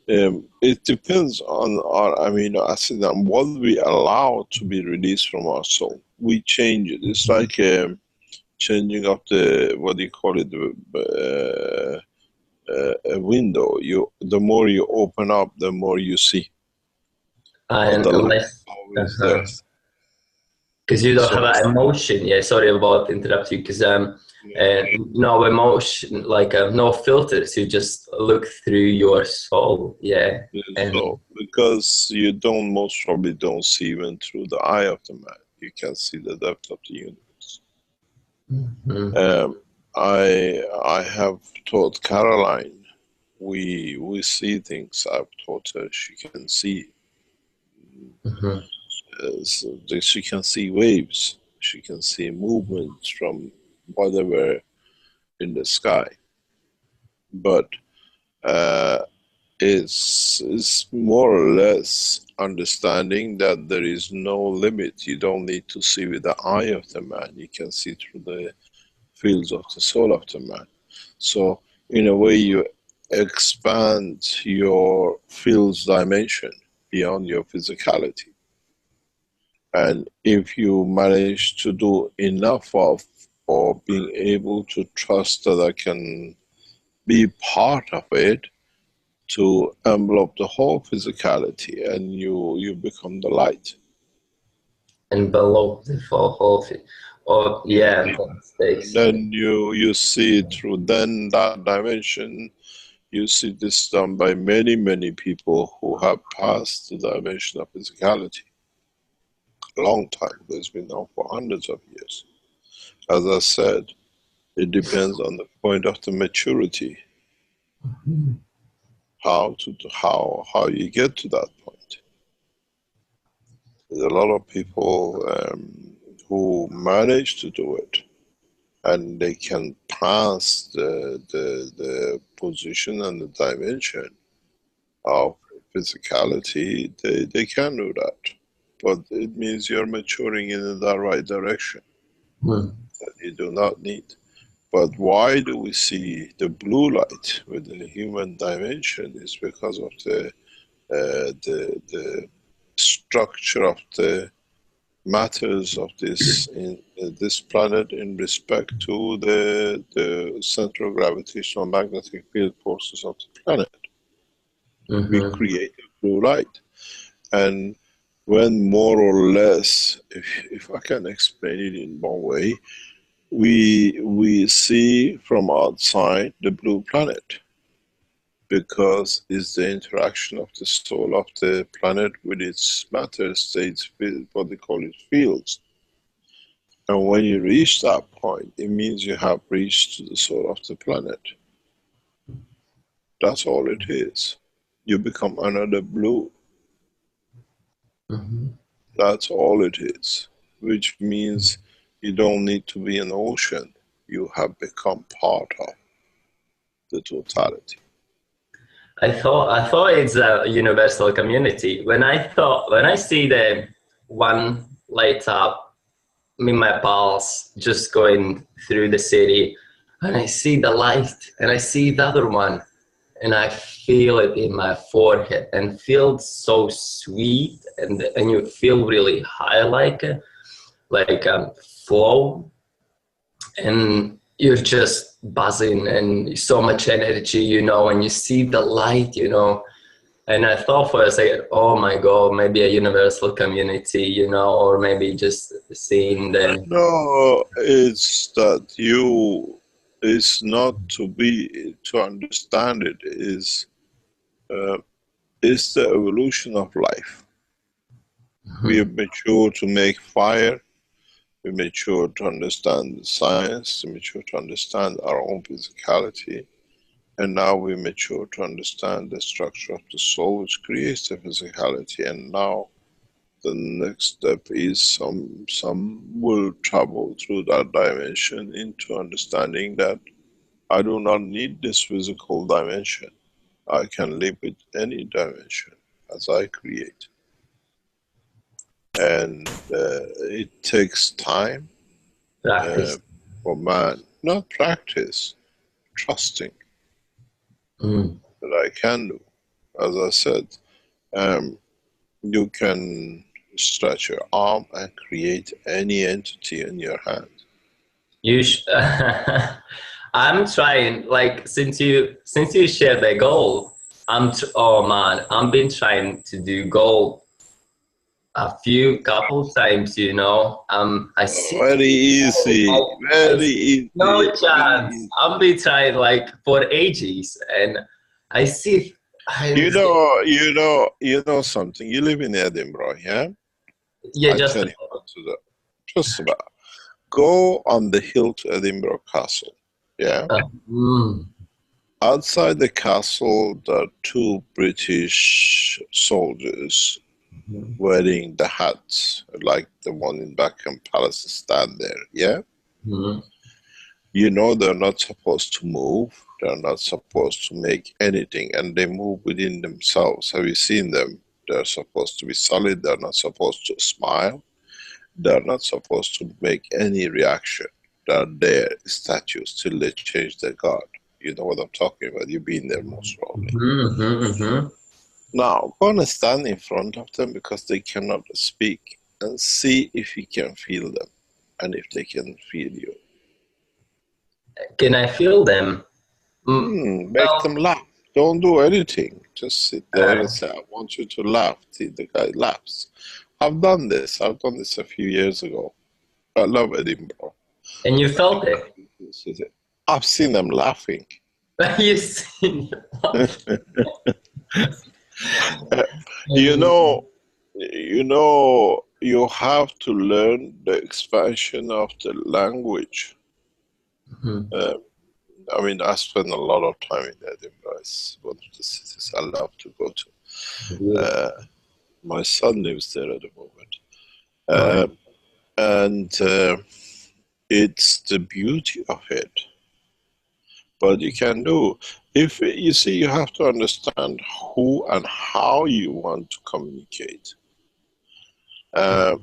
it depends on our amino acid and what we allow to be released from our soul. We change it. It's like changing of the, what do you call it, a window. The more you open up, the more you see. And the light always there. Because you don't have an emotion. Yeah, sorry about interrupting you. Because no emotion, like no filters. You just look through your soul. Yeah. So because you don't, most probably don't see even through the eye of the man. You can see the depth of the universe. I have taught Caroline. We see things. I've taught her. She can see. So she can see waves. She can see movements from whatever in the sky. But it's more or less understanding that there is no limit. You don't need to see with the eye of the man. You can see through the fields of the soul of the man. So in a way you expand your field's dimension beyond your physicality. And if you manage to do enough of, or being able to trust that I can be part of it, to envelop the whole physicality, and you become the light. Envelop the whole thing. Oh, yeah. Then you see through then that dimension. You see this done by many, many people who have passed the dimension of physicality. A long time. There's been now for hundreds of years. As I said, it depends on the point of the maturity. How you get to that point. There's a lot of people who manage to do it, and they can pass the position and the dimension of physicality. They can do that, but it means you're maturing in the right direction that you do not need. But why do we see the blue light with the human dimension? Is because of the structure of the matters of this in this planet in respect to the central gravitational magnetic field forces of the planet. We create a blue light, and when more or less, if I can explain it in one way, we see from outside the blue planet, because it's the interaction of the soul of the planet with its matter states, what they call it, fields. And when you reach that point, it means you have reached the soul of the planet. That's all it is. You become another blue. That's all it is, which means you don't need to be an ocean. You have become part of the totality. I thought it's a universal community. When I see the one light up, me and my pals just going through the city, and I see the light, and I see the other one, and I feel it in my forehead, and feels so sweet, and you feel really high, like flow, and you're just buzzing and so much energy, and you see the light, and I thought for a second, oh my God, maybe a universal community, or maybe just seeing the... No, it's that it's not to understand it, is it's the evolution of life. We have matured to make fire. We mature to understand the science, we mature to understand our own physicality, and now we mature to understand the structure of the soul which creates the physicality. And now the next step is some will travel through that dimension into understanding that I do not need this physical dimension. I can live with any dimension as I create. And it takes time for man, not practice, trusting that I can do. As I said, you can stretch your arm and create any entity in your hand. I'm trying, like, since you shared the goal, I've been trying to do goal A few couple times, you know. I see. Very easy, very easy. No chance. I've been trying like for ages, and I see. You know something. You live in Edinburgh, yeah? Yeah, I just tell you what to do. Just about. Go on the hill to Edinburgh Castle, yeah? Outside the castle, there are two British soldiers wearing the hats, like the one in Buckingham Palace stand there, yeah? You know they're not supposed to move, they're not supposed to make anything, and they move within themselves. Have you seen them? They're supposed to be solid, they're not supposed to smile, they're not supposed to make any reaction. They're there, statues, till they change their guard. You know what I'm talking about, you've been there most probably. Now, go and stand in front of them because they cannot speak, and see if you can feel them, and if they can feel you. Can I feel them? Make them laugh. Don't do anything. Just sit there and say, I want you to laugh. See, the guy laughs. I've done this. I've done this a few years ago. I love Edinburgh. And you felt it? I've seen them laughing. You've seen you have to learn the expansion of the language. I mean, I spend a lot of time in Edinburgh. It's one of the cities I love to go to. My son lives there at the moment. And it's the beauty of it. But you can do, if you see, you have to understand who and how you want to communicate. I'll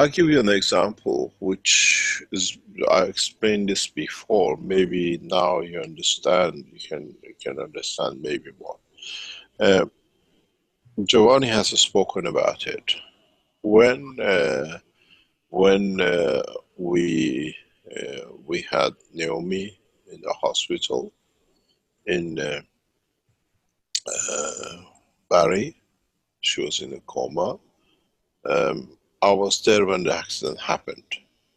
give you an example, which is, I explained this before. Maybe now you understand. You can understand maybe more. Giovanni has spoken about it. When we had Naomi in the hospital in Barry, she was in a coma. I was there when the accident happened.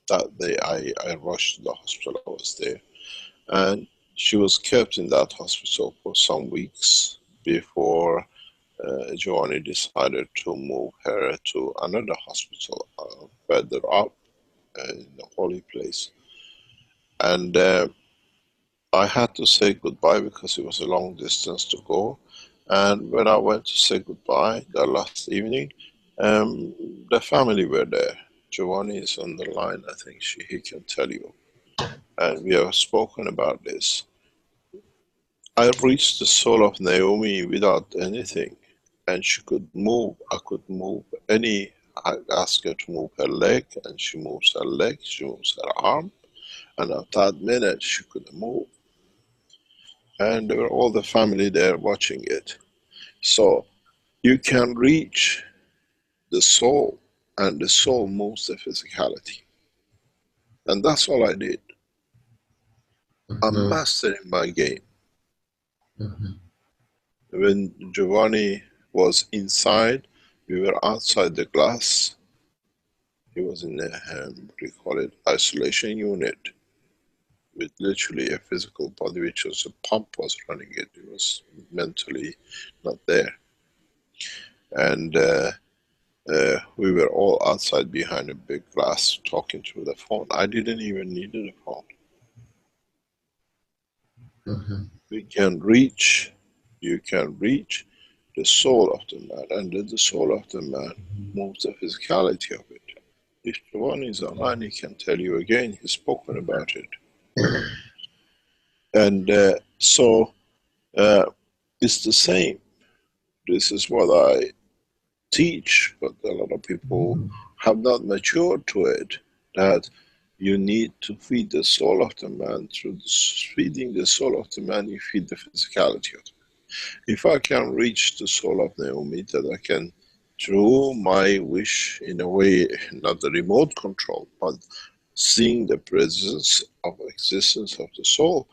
That day I rushed to the hospital, I was there. And she was kept in that hospital for some weeks before Giovanni decided to move her to another hospital further up in the holy place. And I had to say goodbye because it was a long distance to go. And when I went to say goodbye that last evening, the family were there. Giovanni is on the line, I think he can tell you. And we have spoken about this. I reached the soul of Naomi without anything, and she could move. I could move I asked her to move her leg, and she moves her leg, she moves her arm, and at that minute she could move. And there were all the family there watching it. So you can reach the soul, and the soul moves the physicality. And that's all I did. I'm mastering my game. When Giovanni was inside, we were outside the glass. He was in a, what do you call it, isolation unit, with literally a physical body, which was a pump was running it. It was mentally not there. And we were all outside behind a big glass talking through the phone. I didn't even need a phone. We can reach, you can reach the soul of the man, and then the soul of the man moves the physicality of it. If the one is online, he can tell you again, he's spoken about it. And so it's the same. This is what I teach, but a lot of people have not matured to it, that you need to feed the soul of the man. Through feeding the soul of the man, you feed the physicality of the man. If I can reach the soul of Naomi, that I can, through my wish, in a way, not the remote control, but seeing the presence of existence of the soul,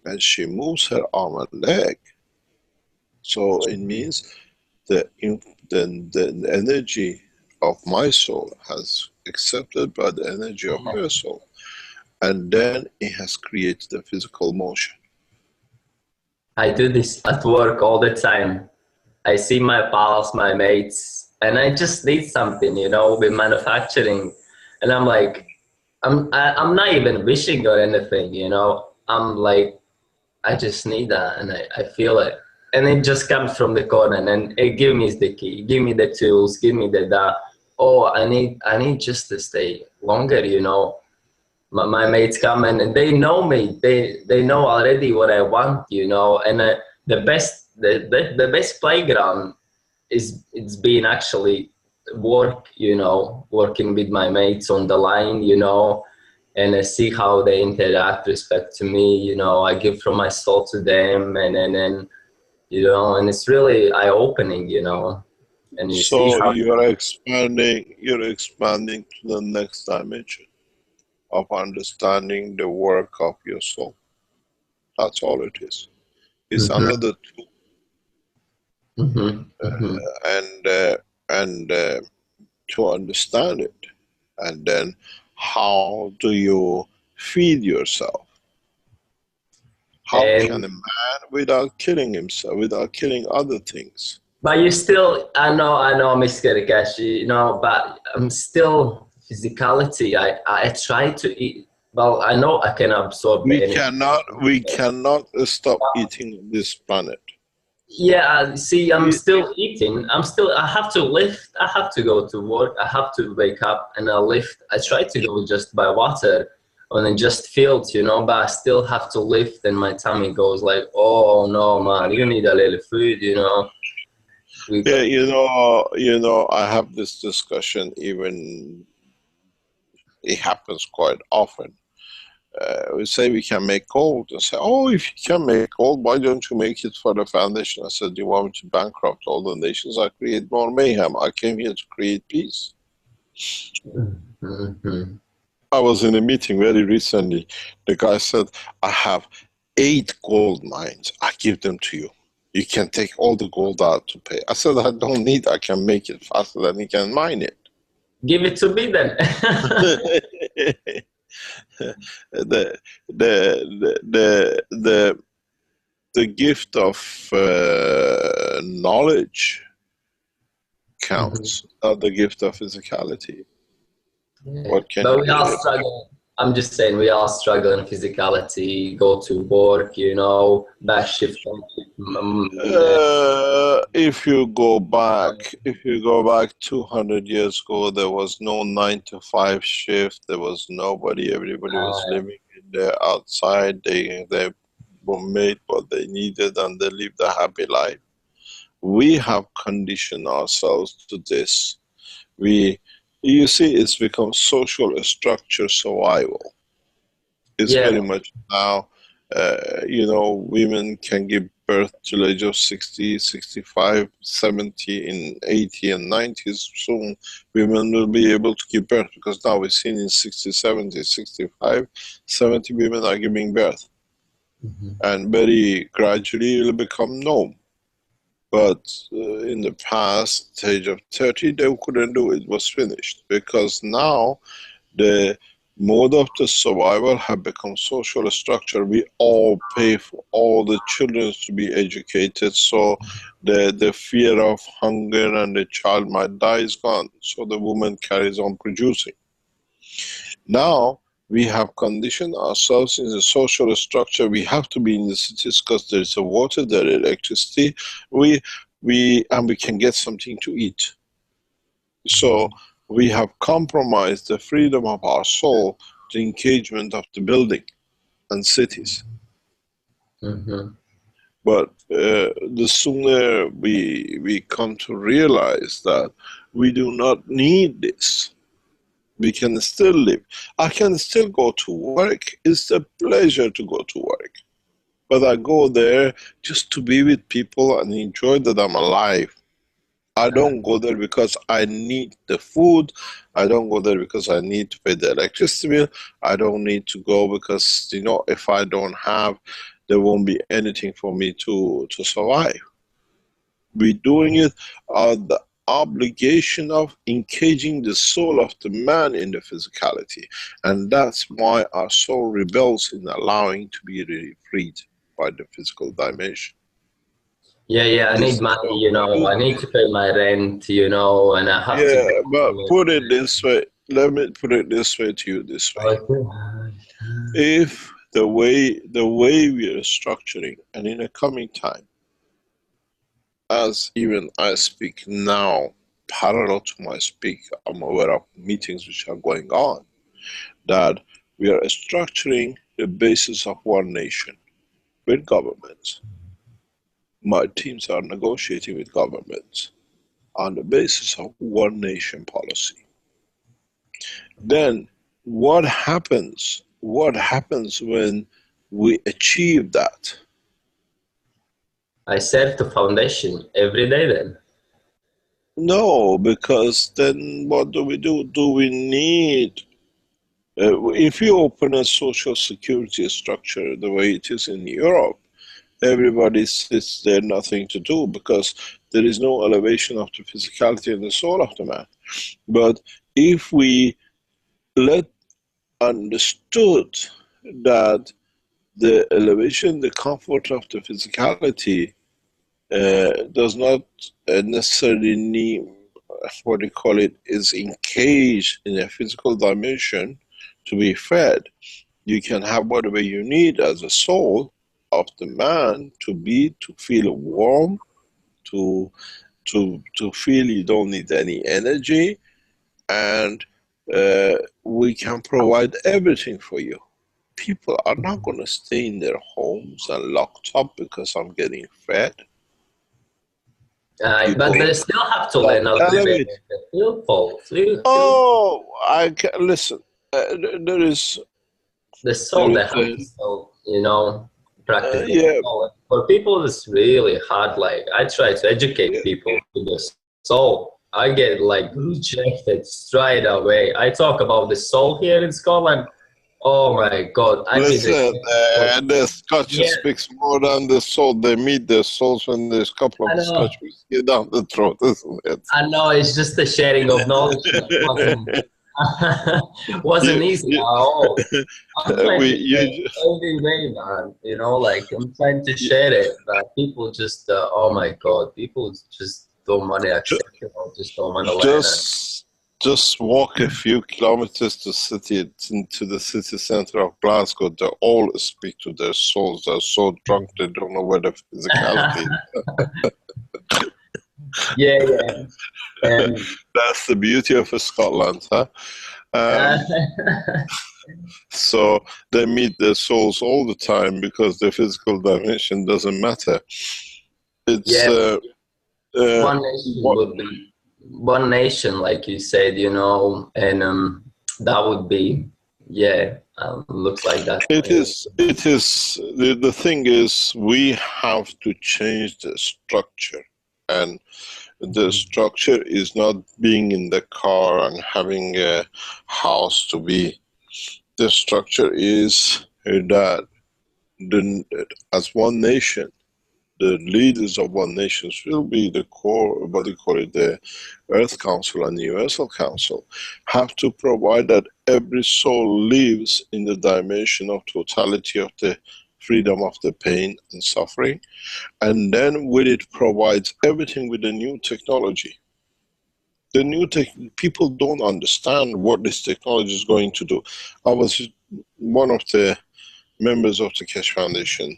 and she moves her arm and leg. So it means the energy of my soul has accepted by the energy of her soul, and then it has created a physical motion. I do this at work all the time. I see my pals, my mates, and I just need something, you know, with manufacturing. And I'm like, I'm not even wishing or anything, you know. I'm like, I just need that, and I feel it. And it just comes from the corner, and it give me the key, give me the tools, give me the that. Oh, I need just to stay longer, you know. My mates come and they know me. They know already what I want, you know. And the best playground is it's been actually work, you know, working with my mates on the line, you know, and I see how they interact respect to me, you know. I give from my soul to them, and you know, and it's really eye-opening, you know. And you see So how you're expanding to the next dimension of understanding the work of your soul. That's all it is. It's another tool. And to understand it, and then how do you feed yourself? How can a man, without killing himself, without killing other things? But you still, I know, Mr. Keshe, you know, but I'm still physicality. I try to eat. Well, I know I can absorb We anything. cannot stop eating on this planet. Yeah, see, I'm still eating. I have to lift. I have to go to work. I have to wake up and I lift. I try to go just by water and then just fields, you know, but I still have to lift and my tummy goes like, oh no, man, you need a little food, you know. Yeah, you know, I have this discussion, even it happens quite often. We say we can make gold, and say, oh, if you can make gold, why don't you make it for the foundation? I said, you want me to bankrupt all the nations? I create more mayhem. I came here to create peace. I was in a meeting very recently. The guy said, I have 8 gold mines. I give them to you. You can take all the gold out to pay. I said, I don't need. I can make it faster than you can mine it. Give it to me then. The gift of knowledge counts, not the gift of physicality. Yeah. What can But you we do? all struggle. I'm just saying we all struggle in physicality, go to work, you know, back shift. If you go back 200 years ago, there was no 9 to 5 shift. There was nobody. Everybody was living in there outside. They were made what they needed and they lived a happy life. We have conditioned ourselves to this. You see, it's become social structure survival. It's very much now, you know, women can give birth to the age of 60, 65, 70, in 80 and 90s. Soon women will be able to give birth, because now we've seen in 60, 70, 65, 70 women are giving birth. And very gradually it will become norm. But in the past, the age of 30, they couldn't do it. It was finished. Because now the mode of the survival have become social structure. We all pay for all the children to be educated, so the fear of hunger and the child might die is gone. So the woman carries on producing. Now we have conditioned ourselves in the social structure. We have to be in the cities because there is a water, there is electricity. We can get something to eat. So we have compromised the freedom of our soul, the engagement of the building and cities. But the sooner we come to realize that we do not need this, we can still live. I can still go to work. It's a pleasure to go to work. But I go there just to be with people and enjoy that I'm alive. I don't go there because I need the food. I don't go there because I need to pay the electricity bill. I don't need to go because, you know, if I don't have there won't be anything for me to survive. We're doing it on the obligation of engaging the soul of the man in the physicality. And that's why our soul rebels in allowing to be really freed by the physical dimension. Yeah, I need money, you know, I need to pay my rent, you know, and I have to... Yeah, but put it this way, let me put it this way to you this way. If the way we are structuring, and in a coming time, as even I speak now, parallel to my speak, I'm aware of meetings which are going on, that we are structuring the basis of one nation with governments. My teams are negotiating with governments on the basis of one nation policy. Then what happens? What happens when we achieve that? I serve the foundation every day then. No, because then what do we do? Do we need, if you open a social security structure the way it is in Europe, everybody sits there, nothing to do, because there is no elevation of the physicality and the soul of the man. But if we understood that the elevation, the comfort of the physicality does not necessarily need, what do you call it, is engaged in a physical dimension to be fed. You can have whatever you need as a soul of the man to feel warm, to feel you don't need any energy, and we can provide everything for you. People are not going to stay in their homes and locked up because I'm getting fed. But they still have to learn how to be skillful. Oh, I can listen. There is the soul. They have to soul, you know, practice. Yeah. For people, it's really hard. Like I try to educate people to the soul. I get like rejected straight away. I talk about the soul here in Scotland. Oh my God! Listen, the Scotch speaks more than the soul. They meet their souls when there's a couple of Scotch whiskey down the throat, isn't it? I know, it's just the sharing of knowledge that wasn't easy at all. I'm trying to share every day, man. You know, like I'm trying to share it, but people just, oh my God, people just don't want to accept it or just don't want to learn it. Just walk a few kilometers into the city center of Glasgow. They all speak to their souls. They're so drunk they don't know where the physicality is. Yeah. That's the beauty of Scotland, huh? So they meet their souls all the time because the physical dimension doesn't matter. It's one nation would be one nation, like you said, you know, and that would be, looks like that. It is. The thing is, we have to change the structure, and the structure is not being in the car and having a house to be. The structure is that as one nation, the leaders of one nation will be the core, what do you call it, the Earth Council and the Universal Council, have to provide that every soul lives in the dimension of totality of the freedom of the pain and suffering, and then with it provides everything with the new technology. The new people don't understand what this technology is going to do. I was one of the members of the Keshe Foundation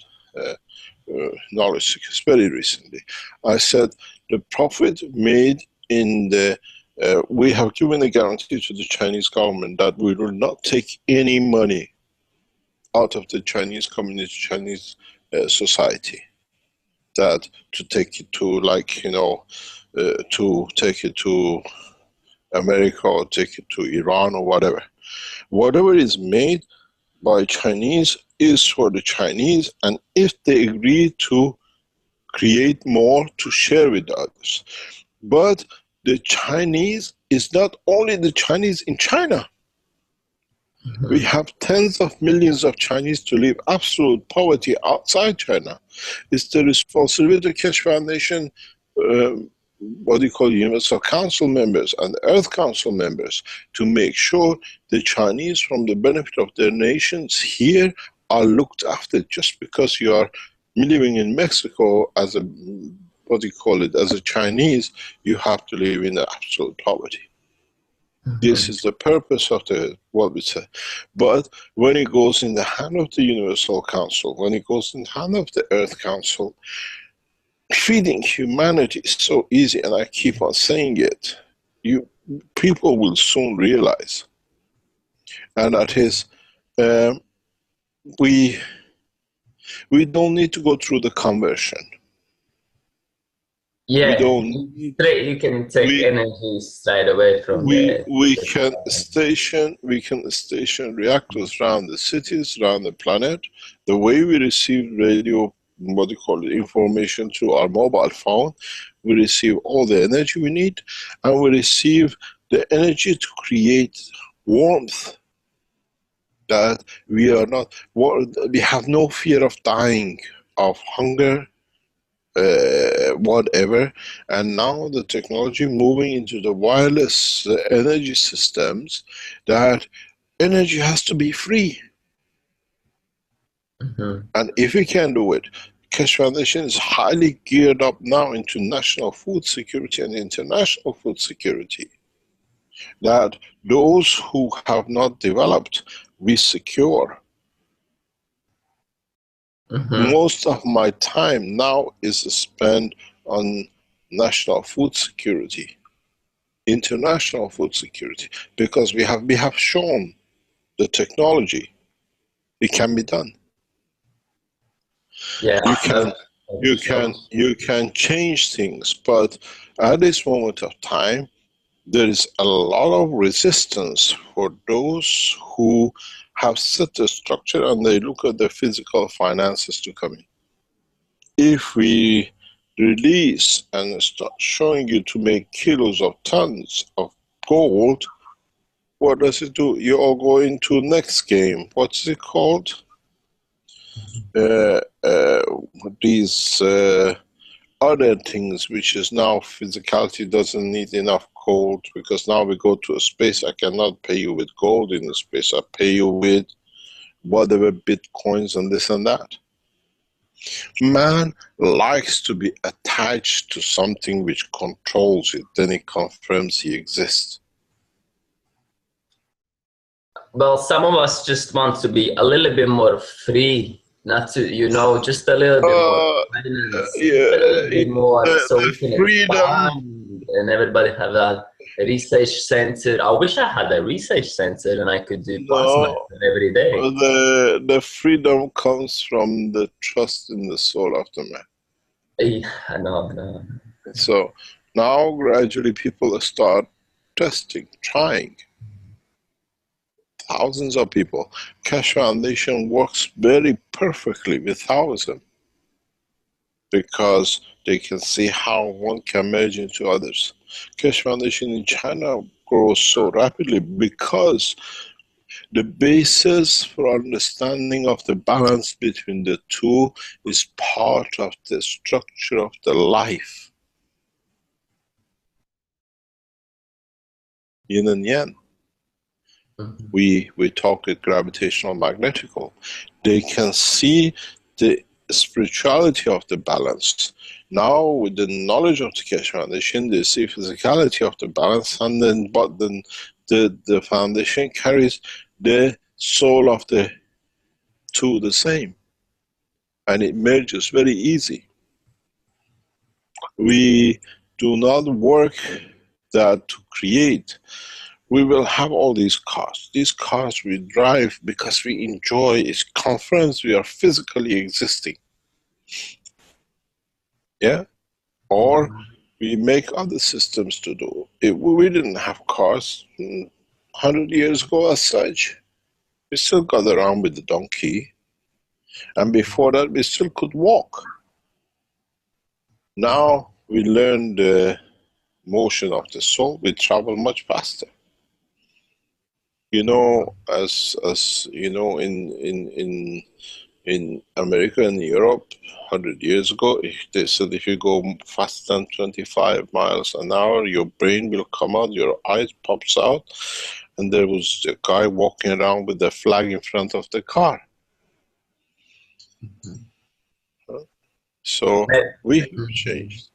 knowledge seekers very recently. I said the profit made in the we have given a guarantee to the Chinese government that we will not take any money out of the Chinese community, Chinese society, that to take it to, like, you know, to take it to America or take it to Iran or whatever. Whatever is made by Chinese is for the Chinese, and if they agree to create more to share with others. But the Chinese is not only the Chinese in China. We have tens of millions of Chinese to live absolute poverty outside China. It's the responsibility of Keshe Foundation, what do you call Universal Council members and Earth Council members, to make sure the Chinese, from the benefit of their nations here, are looked after. Just because you are living in Mexico as a, what do you call it, as a Chinese, you have to live in absolute poverty. This is the purpose of the, what we say. But when it goes in the hand of the Universal Council, when it goes in the hand of the Earth Council, feeding humanity is so easy, and I keep on saying it. People will soon realize. And that is, we don't need to go through the conversion. Yeah, we don't need, you can take energy straight away from we can station reactors around the cities, around the planet. The way we receive radio, what do you call it, information through our mobile phone, we receive all the energy we need, and we receive the energy to create warmth, that we are not, we have no fear of dying of hunger, whatever. And now the technology moving into the wireless energy systems, that energy has to be free. And if we can do it, Keshe Foundation is highly geared up now into national food security and international food security, that those who have not developed, we secure. Most of my time now is spent on national food security, international food security, because we have shown the technology, it can be done. Yeah, you can change things, but at this moment of time, there is a lot of resistance for those who have set the structure and they look at the physical finances to come in. If we release and start showing you to make kilos of tons of gold, what does it do? You all go into next game. What's it called? These other things, which is now physicality doesn't need enough gold, because now we go to a space. I cannot pay you with gold in the space. I pay you with whatever bitcoins and this and that. Man likes to be attached to something which controls it, then it confirms he exists. Well, some of us just want to be a little bit more free, not to, you know, just a little bit more finance, a little bit more, so we can expand and everybody have a research center. I wish I had a research center and I could do plasma every day. The freedom comes from the trust in the soul of the man. Yeah, no. So now gradually people start testing, trying. Thousands of people. Keshe Foundation works very perfectly with thousands, because they can see how one can merge into others. Keshe Foundation in China grows so rapidly because the basis for understanding of the balance between the two is part of the structure of the life. Yin and yang. We talk with gravitational magnetical. They can see the spirituality of the balance. Now with the knowledge of the Keshe Foundation, they see physicality of the balance, and then the foundation carries the soul of the two the same, and it merges very easy. We do not work that to create. We will have all these cars. These cars we drive because we enjoy. It confirms we are physically existing. Yeah? Or we make other systems to do. We didn't have cars 100 years ago as such. We still got around with the donkey. And before that, we still could walk. Now we learn the motion of the soul. We travel much faster. You know, as you know, in America and Europe, 100 years ago, they said if you go faster than 25 miles an hour, your brain will come out, your eyes pops out, and there was a guy walking around with a flag in front of the car. So we have changed.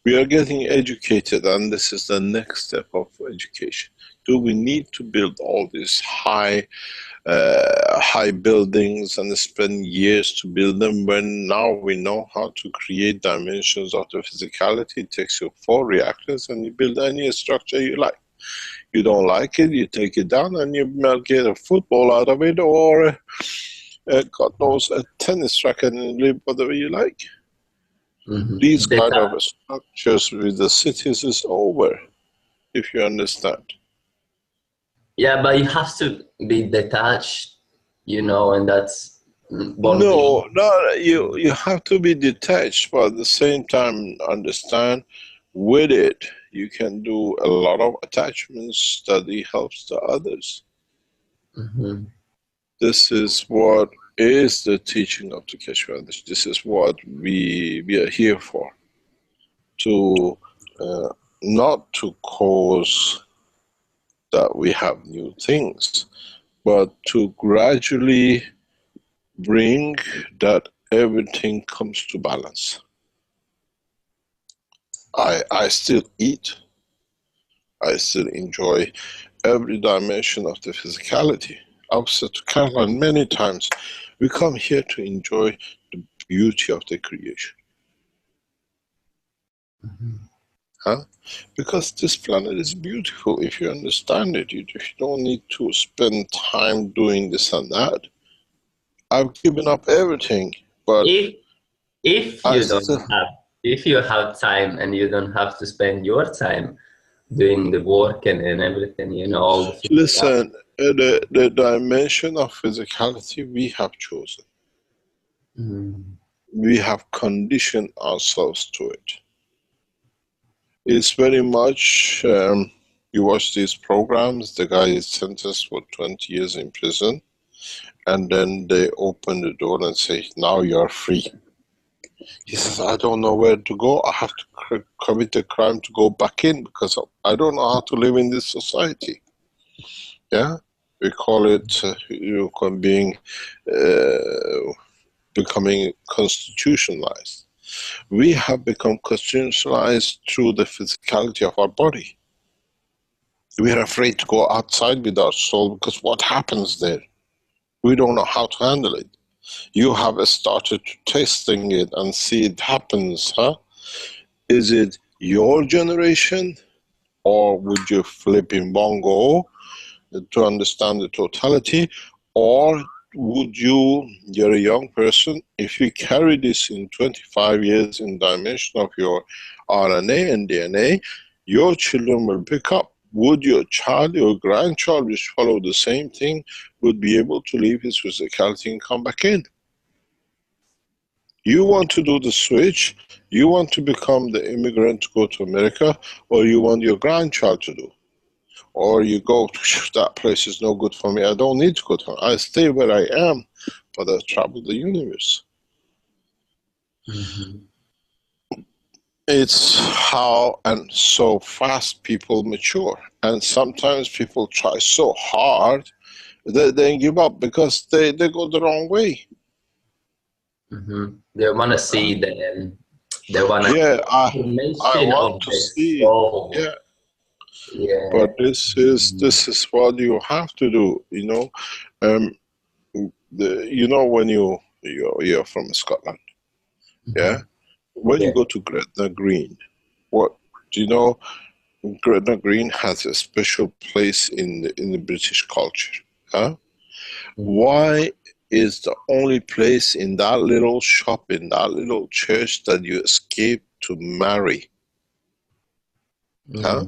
We are getting educated, and this is the next step of education. Do we need to build all these high buildings and spend years to build them, when now we know how to create dimensions of the physicality? It takes you 4 reactors and you build any structure you like. You don't like it, you take it down and you get a football out of it, or God knows, a tennis racket, and live whatever you like. These kind of structures with the cities is over, if you understand. Yeah, but you have to be detached, you know, and that's no, you have to be detached, but at the same time understand with it you can do a lot of attachments that it helps the others. This is what is the teaching of the Keshe Foundation. This is what we are here for, to not to cause that we have new things, but to gradually bring that everything comes to balance. I still eat. I still enjoy every dimension of the physicality. I've said to Caroline many times, we come here to enjoy the beauty of the creation. Huh? Because this planet is beautiful. If you understand it, you don't need to spend time doing this and that. I've given up everything, but if you have time and you don't have to spend your time doing the work and everything, you know, all the listen, the dimension of physicality we have chosen. We have conditioned ourselves to it. It's very much, you watch these programs, the guy is sentenced for 20 years in prison, and then they open the door and say, now you're free. He says, I don't know where to go. I have to commit a crime to go back in, because I don't know how to live in this society. Yeah? We call it becoming constitutionalized. We have become constitutionalized through the physicality of our body. We are afraid to go outside with our soul, because what happens there? We don't know how to handle it. You have started testing it and see it happens, huh? Is it your generation, or would you flip in bongo to understand the totality, or would you're a young person, if you carry this in 25 years in dimension of your RNA and DNA, your children will pick up. Would your child, your grandchild, which follow the same thing, would be able to leave his physicality and come back in? You want to do the switch, you want to become the immigrant to go to America, or you want your grandchild to do? Or you go, that place is no good for me, I don't need to go to, I stay where I am, but I travel the universe. It's how and so fast people mature. And sometimes people try so hard, they give up because they go the wrong way. They want to see the, they want to, yeah, I want to see, yeah. Yeah. But this is what you have to do, you know. You know, when you're from Scotland, yeah. When you go to Gretna Green, what do you know? Gretna Green has a special place in the British culture. Huh? Why is the only place in that little shop, in that little church, that you escape to marry? Huh?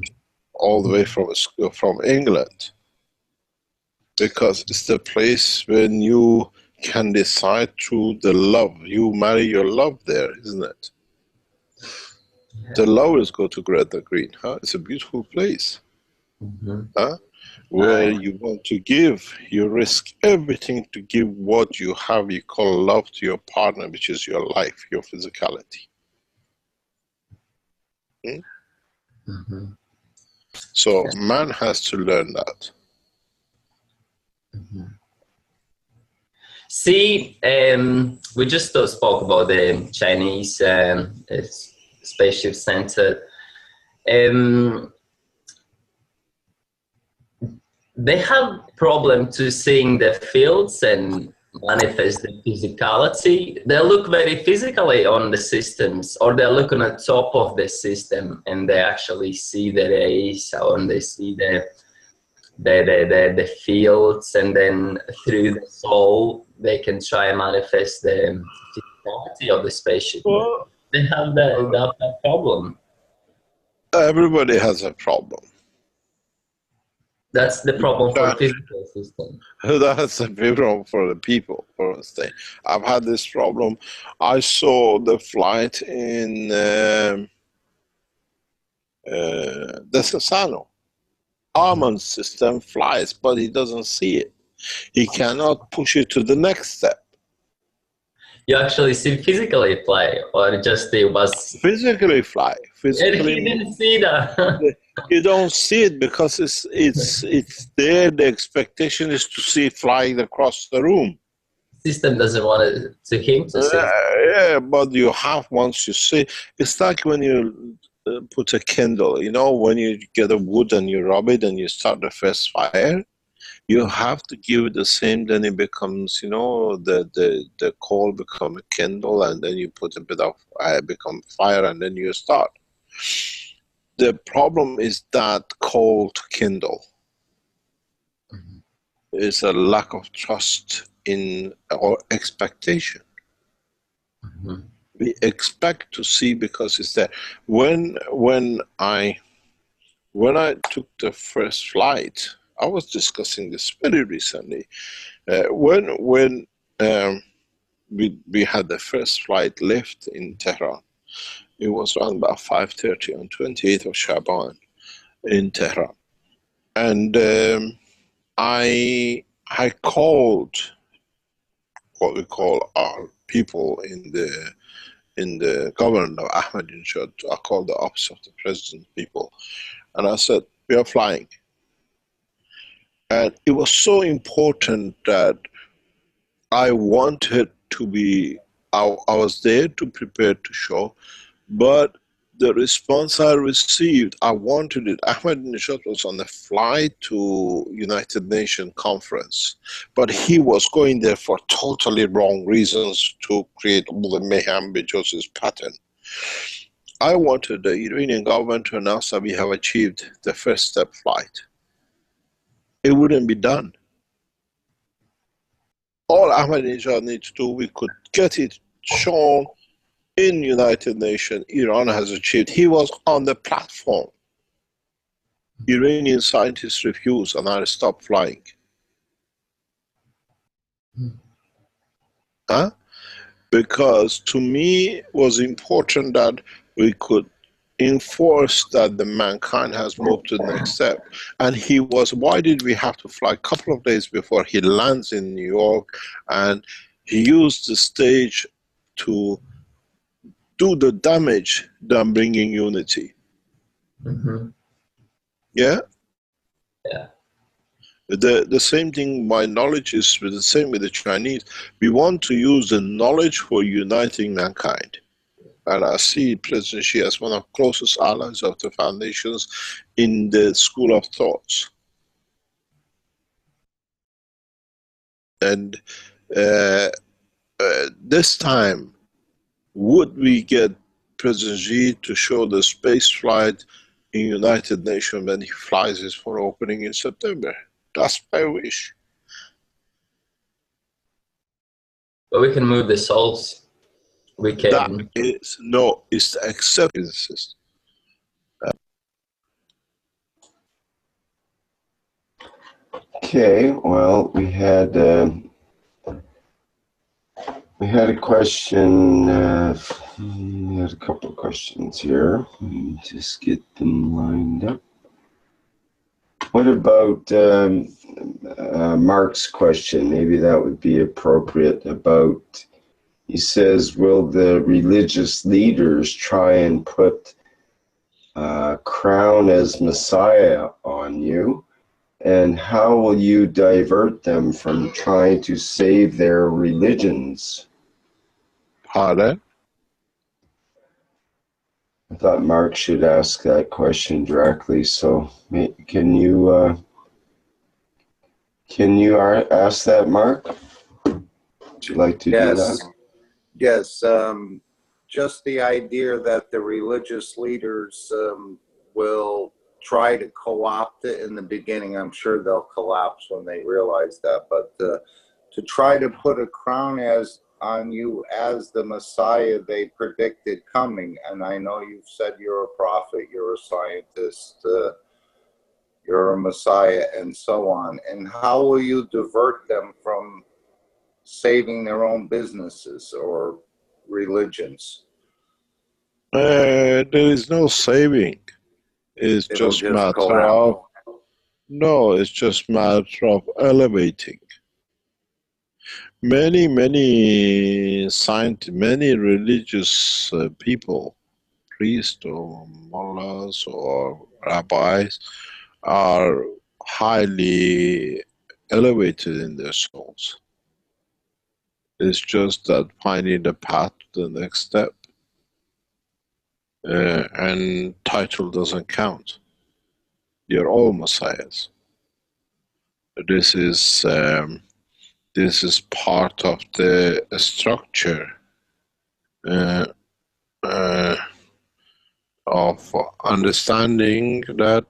All the way from England. Because it's the place when you can decide through the love. You marry your love there, isn't it? The lovers go to Gretna Green. Huh? It's a beautiful place. Huh? Where you want to give, you risk everything to give what you have, you call love to your partner, which is your life, your physicality. So man has to learn that. See, we just spoke about the Chinese spaceship center. They have problem to seeing the fields and manifest the physicality. They look very physically on the systems, or they look on the top of the system and they actually see the rays, or they see the fields, and then through the soul they can try and manifest the physicality of the spaceship. Well, they have that problem. Everybody has a problem. That's the problem for the physical system. That's a problem for the people, for instance. I've had this problem. I saw the flight in the Sasano. Armand system flies, but he doesn't see it. He cannot push it to the next step. You actually see physically fly, or just it was physically fly? Physically, he didn't see that. You don't see it because it's there. The expectation is to see it flying across the room. System doesn't want it to him to see. Yeah, but you have, once you see, it's like when you put a candle. You know, when you get a wood and you rub it and you start the first fire. You have to give it the same, then it becomes, you know, the coal become a candle, and then you put a bit of become fire, and then you start. The problem is that coal to kindle is a lack of trust in our expectation. We expect to see because it's there. When I took the first flight, I was discussing this very recently. When we had the first flight left in Tehran, it was around about 5:30 on 28th of Shaban in Tehran, and I called what we call our people in the government of Ahmadinejad. I called the office of the president people, and I said, we are flying. And it was so important that I wanted to be, I was there to prepare to show, but the response I received, I wanted it. Ahmadinejad was on a flight to United Nations conference, but he was going there for totally wrong reasons to create all the mayhem because his pattern. I wanted the Iranian government to announce that we have achieved the first step flight. It wouldn't be done. All Ahmadinejad needs to do, we could get it shown in United Nations, Iran has achieved. He was on the platform. Iranian scientists refused, and I stopped flying. Huh? Because to me it was important that we could enforce that the mankind has moved to the next step. And he was, why did we have to fly a couple of days before he lands in New York? And he used the stage to do the damage than bringing unity. Yeah? Yeah. The same thing, my knowledge is with the same with the Chinese. We want to use the knowledge for uniting mankind. And I see President Xi as one of the closest allies of the foundations in the school of thoughts. And this time, would we get President Xi to show the space flight in United Nations when he flies his for opening in September? That's my wish. But we can move the souls. We can. That is, no, it's the acceptance system. Okay, well, we had a question. We had a couple of questions here. Let me just get them lined up. What about Mark's question? Maybe that would be appropriate about, he says, will the religious leaders try and put crown as Messiah on you? And how will you divert them from trying to save their religions? Pardon? I thought Mark should ask that question directly. So can you ask that, Mark? Would you like to do that? Yes. Just the idea that the religious leaders will try to co-opt it in the beginning. I'm sure they'll collapse when they realize that. But to try to put a crown on you as the Messiah they predicted coming. And I know you've said you're a prophet, you're a scientist, you're a Messiah, and so on. And how will you divert them from saving their own businesses or religions? There is no saving. It's just matter of, no, it's just matter of elevating. Many religious people, priests or mullahs or rabbis, are highly elevated in their souls. It's just that finding the path to the next step. And title doesn't count. You're all messiahs. This is part of the structure of understanding that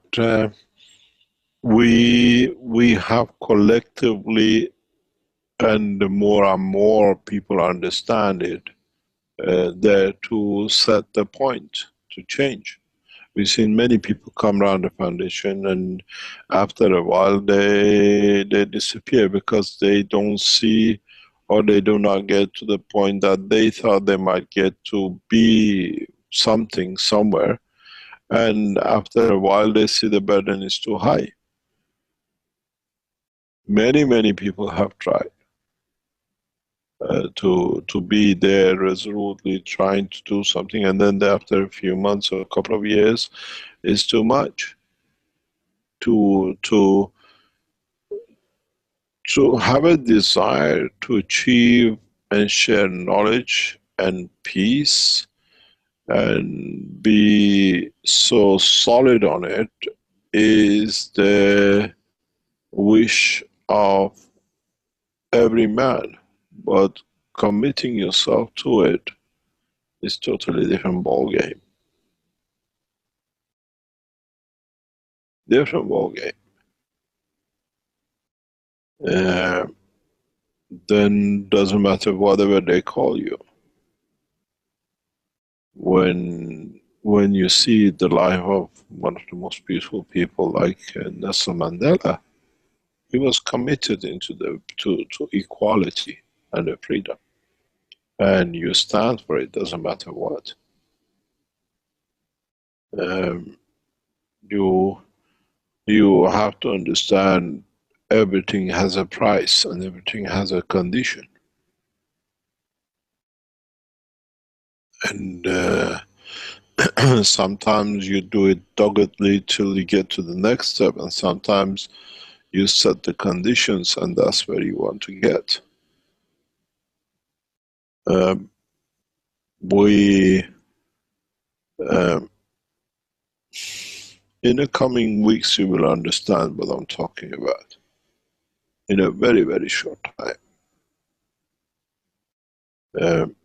we have collectively, and the more and more people understand it, there to set the point to change. We've seen many people come around the foundation, and after a while they disappear because they don't see, or they do not get to the point that they thought they might get to be something somewhere, and after a while they see the burden is too high. Many people have tried to be there resolutely trying to do something, and then after a few months or a couple of years, it's too much to have a desire to achieve and share knowledge and peace and be so solid on it is the wish of every man, but committing yourself to it is totally different ball game. Different ball game. Then doesn't matter whatever they call you. When you see the life of one of the most beautiful people like Nelson Mandela, he was committed to equality and the freedom. And you stand for it, doesn't matter what. You have to understand everything has a price and everything has a condition. And sometimes you do it doggedly till you get to the next step, and sometimes you set the conditions and that's where you want to get. In the coming weeks you will understand what I'm talking about. In a very short time.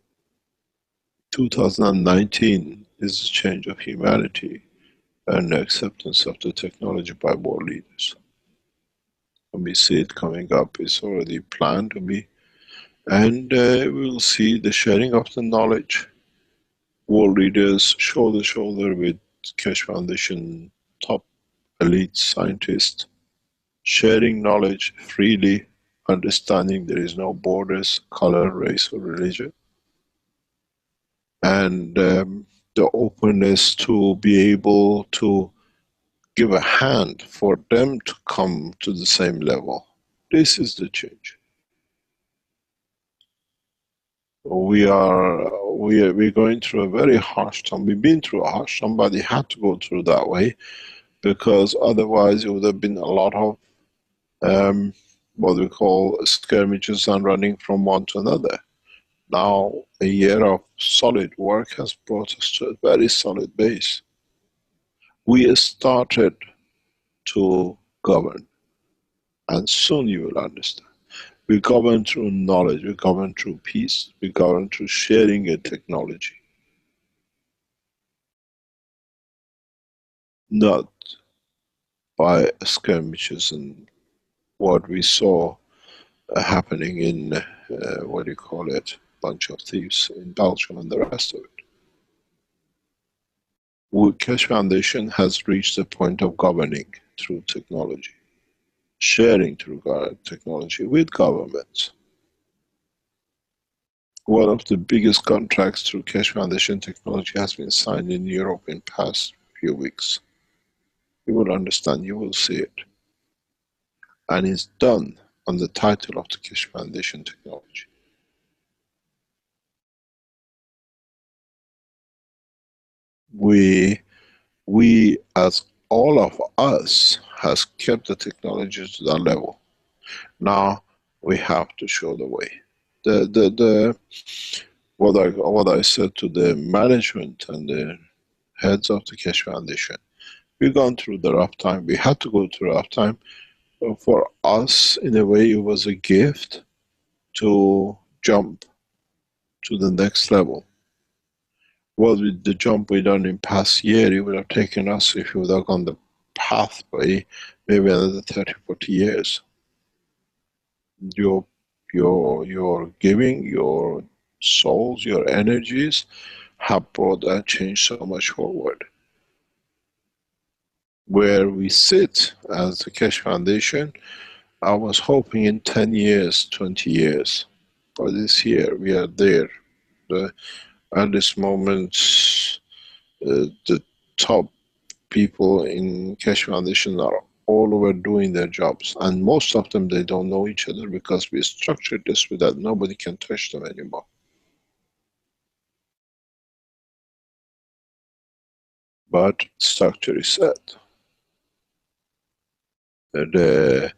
2019 is the change of humanity and the acceptance of the technology by world leaders. And we see it coming up, it's already planned to be. And we'll see the sharing of the knowledge. World leaders shoulder to shoulder with Keshe Foundation top elite scientists, sharing knowledge freely, understanding there is no borders, color, race or religion. And the openness to be able to give a hand for them to come to the same level. This is the change. We're going through a very harsh time. We've been through a harsh time, but it had to go through that way, because otherwise it would have been a lot of what we call skirmishes and running from one to another. Now a year of solid work has brought us to a very solid base. We started to govern, and soon you will understand. We govern through knowledge, we govern through peace, we govern through sharing a technology. Not by skirmishes and what we saw happening in, what do you call it, bunch of thieves in Belgium and the rest of it. Keshe Foundation has reached the point of governing through technology, sharing through technology with governments. One of the biggest contracts through Keshe Foundation technology has been signed in Europe in past few weeks. You will understand, you will see it. And it's done on the title of the Keshe Foundation technology. We as all of us has kept the technology to that level. Now we have to show the way. What I said to the management and the heads of the Keshe Foundation, we've gone through the rough time. We had to go through rough time. For us, in a way, it was a gift to jump to the next level. Well, with the jump we done in past year, it would have taken us, if we would have gone the pathway, maybe another 30, 40 years. Your giving, your souls, your energies have brought that change so much forward. Where we sit as the Keshe Foundation, I was hoping in 10 years, 20 years. But this year we are there. At this moment, the top people in Keshe Foundation are all over doing their jobs, and most of them, they don't know each other, because we structured this with that nobody can touch them anymore. But structure is set. We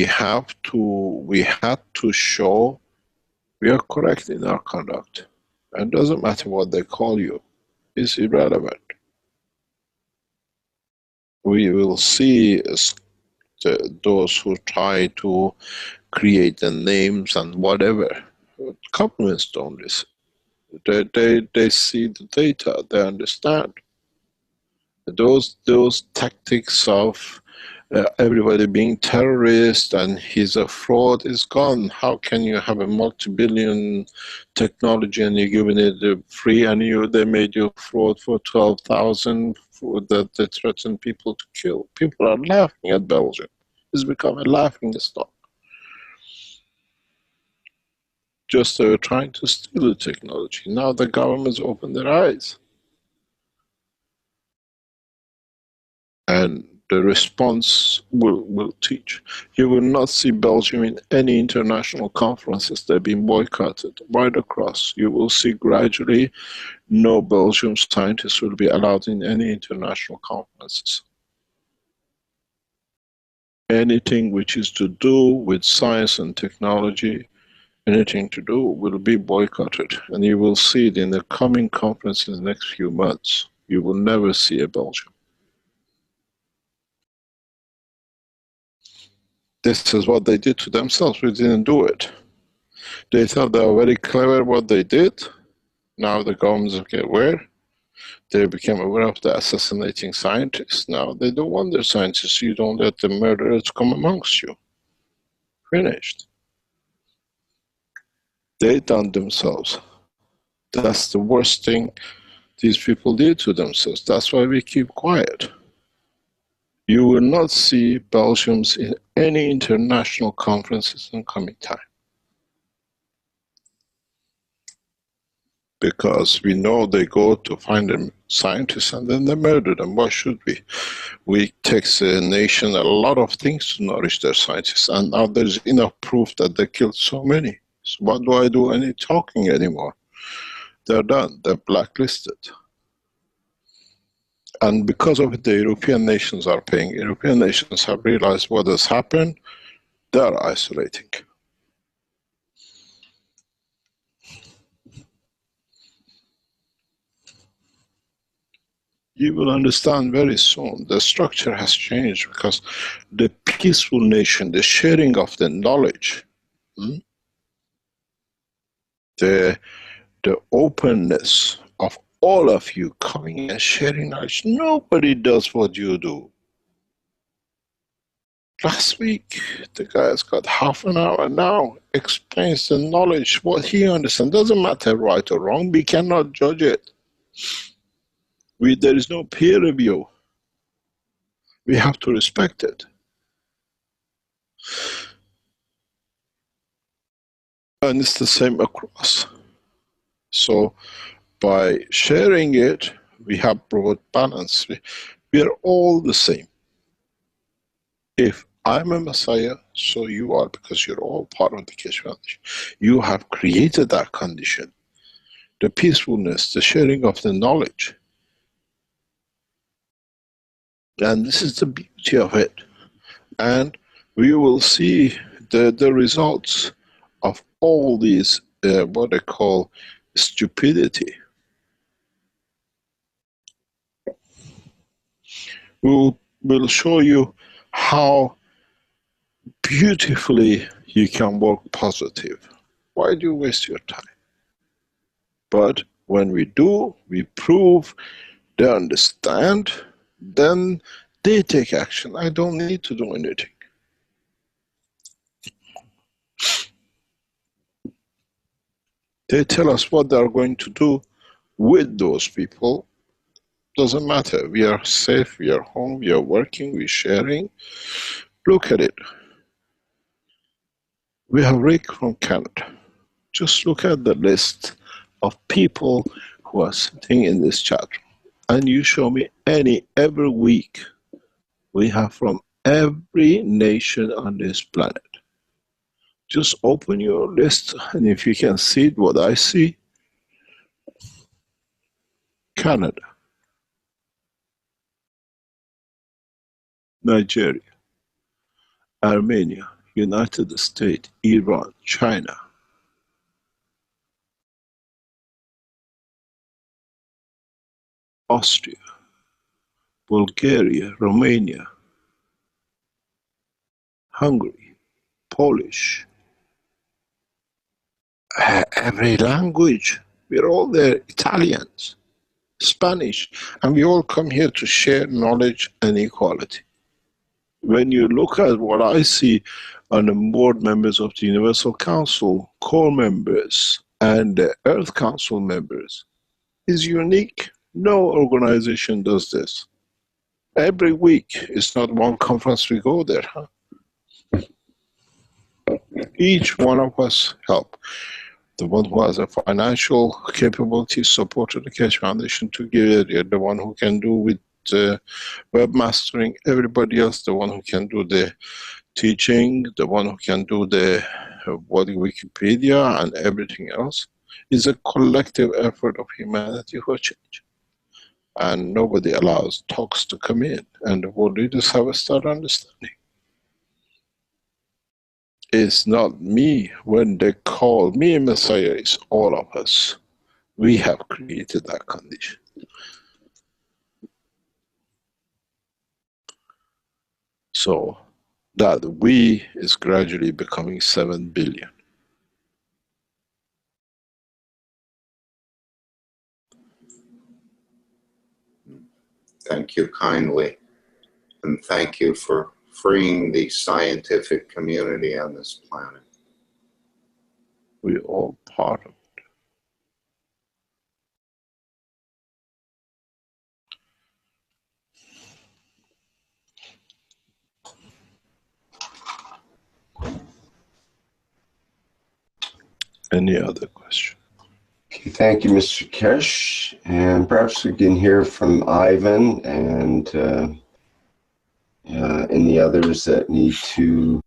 had to show we are correct in our conduct, and it doesn't matter what they call you, it's irrelevant. We will see those who try to create the names and whatever. Compliments don't listen. They see the data, they understand. Those tactics of everybody being terrorist and he's a fraud is gone. How can you have a multi-billion technology and you're giving it free, and they made you fraud for 12,000 that they threaten people to kill? People are laughing at Belgium. It's become a laughing stock. Just they were trying to steal the technology. Now the government's opened their eyes. And the response will teach. You will not see Belgium in any international conferences. They've been boycotted right across. You will see gradually no Belgium scientists will be allowed in any international conferences. Anything which is to do with science and technology, anything to do will be boycotted. And you will see it in the coming conference in the next few months. You will never see a Belgium. This is what they did to themselves. We didn't do it. They thought they were very clever what they did. Now the governments get aware. They became aware of the assassinating scientists. Now they don't want their scientists. You don't let the murderers come amongst you. Finished. They done themselves. That's the worst thing these people did to themselves. That's why we keep quiet. You will not see Belgians in any international conferences in coming time. because we know they go to find them scientists and then they murder them. Why should we? We takes a nation a lot of things to nourish their scientists, and now there's enough proof that they killed so many. So why do I do any talking anymore? They're done, they're blacklisted. And because of it, the European nations are paying. European nations have realized what has happened, they are isolating. You will understand very soon, the structure has changed because the peaceful nation, the sharing of the knowledge, the openness of all of you coming and sharing knowledge. Nobody does what you do. Last week, the guy has got half an hour now, explains the knowledge, what he understands. Doesn't matter right or wrong, we cannot judge it. There is no peer review. We have to respect it. And it's the same across. So by sharing it, we have brought balance. We are all the same. If I'm a Messiah, so you are, because you're all part of the Keshe Foundation. You have created that condition. The peacefulness, the sharing of the knowledge. And this is the beauty of it. And we will see the results of all these, what they call stupidity. We'll show you how beautifully you can work positive. Why do you waste your time? But when we do, we prove, they understand, then they take action. I don't need to do anything. They tell us what they are going to do with those people. Doesn't matter. We are safe, we are home, we are working, we are sharing. Look at it. We have Rick from Canada. Just look at the list of people who are sitting in this chat room. And you show me every week. We have from every nation on this planet. Just open your list, and if you can see what I see, Canada, Nigeria, Armenia, United States, Iran, China, Austria, Bulgaria, Romania, Hungary, Polish, every language. We're all there, Italians, Spanish, and we all come here to share knowledge and equality. When you look at what I see on the board members of the Universal Council, core members, and the Earth Council members, is unique. No organization does this. Every week, it's not one conference we go there. Huh? Each one of us help. The one who has a financial capability supported the Keshe Foundation to give it, the one who can do with webmastering, everybody else, the one who can do the teaching, the one who can do the Wikipedia and everything else, is a collective effort of humanity for change. And nobody allows talks to come in, and the world leaders have a start understanding. It's not me when they call me Messiah, it's all of us. We have created that condition. So that we is gradually becoming 7 billion. Thank you kindly. And thank you for freeing the scientific community on this planet. We're all part of it. Any other question? Thank you, Mr. Keshe. And perhaps we can hear from Ivan and the others that need to.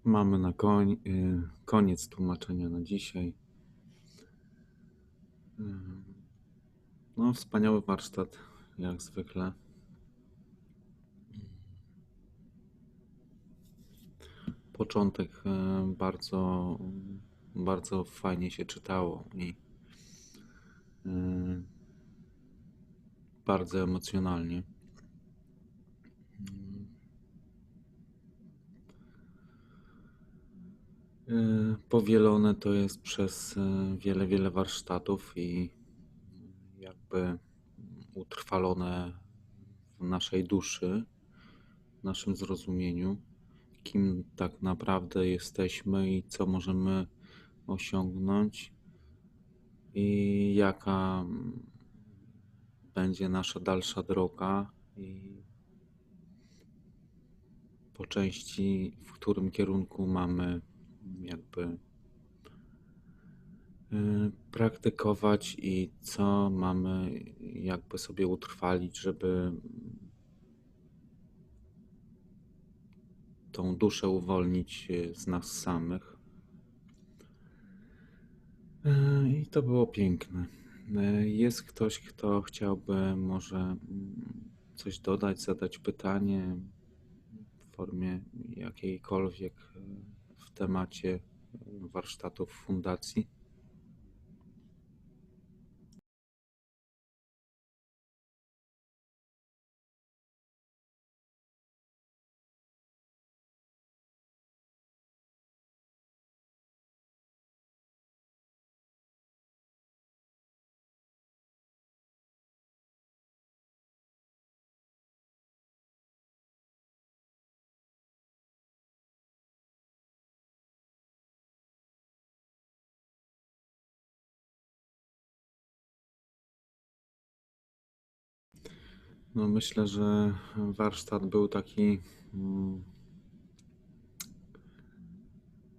Mamy na koniec tłumaczenia na dzisiaj. No, wspaniały warsztat, jak zwykle. Początek bardzo, bardzo fajnie się czytało i bardzo emocjonalnie. Powielone to jest przez wiele, wiele warsztatów i jakby utrwalone w naszej duszy, w naszym zrozumieniu, kim tak naprawdę jesteśmy i co możemy osiągnąć i jaka będzie nasza dalsza droga i po części w którym kierunku mamy jakby praktykować i co mamy jakby sobie utrwalić, żeby tą duszę uwolnić z nas samych. I to było piękne. Jest ktoś, kto chciałby może coś dodać, zadać pytanie w formie jakiejkolwiek w temacie warsztatów fundacji? No myślę, że warsztat był taki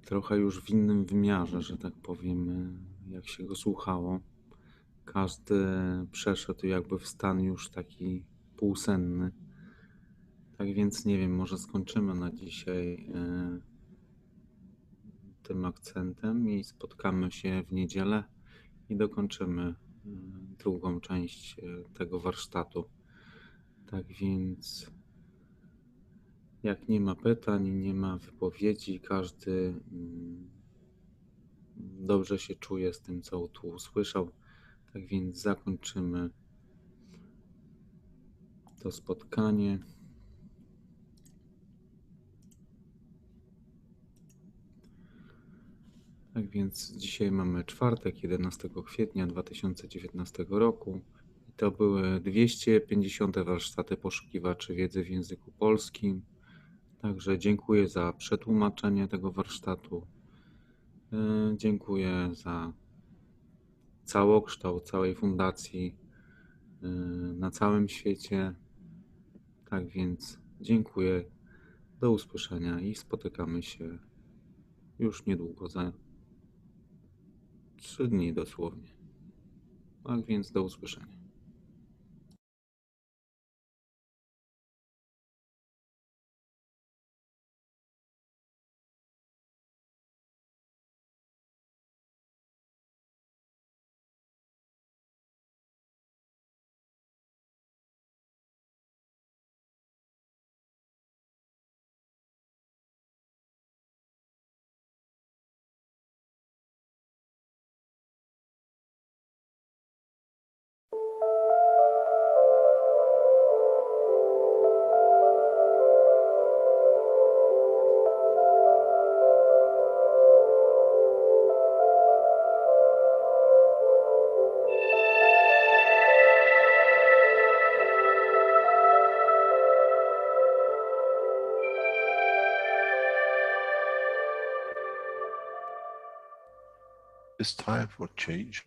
trochę już w innym wymiarze, że tak powiem, jak się go słuchało. Każdy przeszedł jakby w stan już taki półsenny. Tak więc nie wiem, może skończymy na dzisiaj tym akcentem i spotkamy się w niedzielę i dokończymy drugą część tego warsztatu. Tak więc jak nie ma pytań, nie ma wypowiedzi, każdy dobrze się czuje z tym, co tu usłyszał. Tak więc zakończymy to spotkanie. Tak więc dzisiaj mamy czwartek, 11 kwietnia 2019 roku. I to były 250. warsztaty poszukiwaczy wiedzy w języku polskim. Także dziękuję za przetłumaczenie tego warsztatu. Dziękuję za całokształt całej fundacji na całym świecie. Tak więc dziękuję. Do usłyszenia i spotykamy się już niedługo, za 3 dni dosłownie. Tak więc do usłyszenia.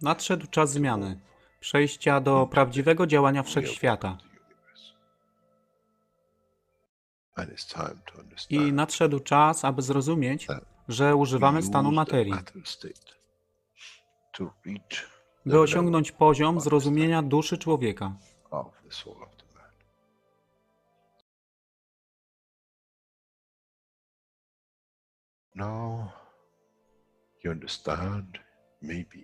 Nadszedł czas zmiany, przejścia do prawdziwego działania wszechświata. I nadszedł czas, aby zrozumieć, że używamy stanu materii, by osiągnąć poziom zrozumienia duszy człowieka.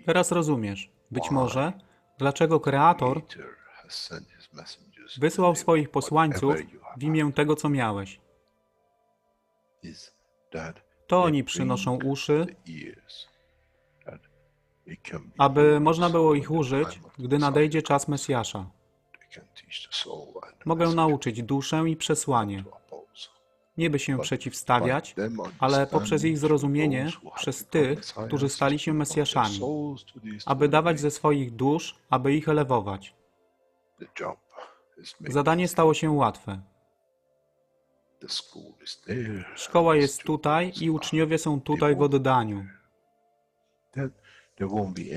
Teraz rozumiesz, być może, dlaczego Kreator wysłał swoich posłańców w imię tego, co miałeś. To oni przynoszą uszy, aby można było ich użyć, gdy nadejdzie czas Mesjasza. Mogę nauczyć duszę i przesłanie. Nie by się przeciwstawiać, ale poprzez ich zrozumienie, przez tych, którzy stali się Mesjaszami, aby dawać ze swoich dusz, aby ich elewować. Zadanie stało się łatwe. Szkoła jest tutaj i uczniowie są tutaj w oddaniu.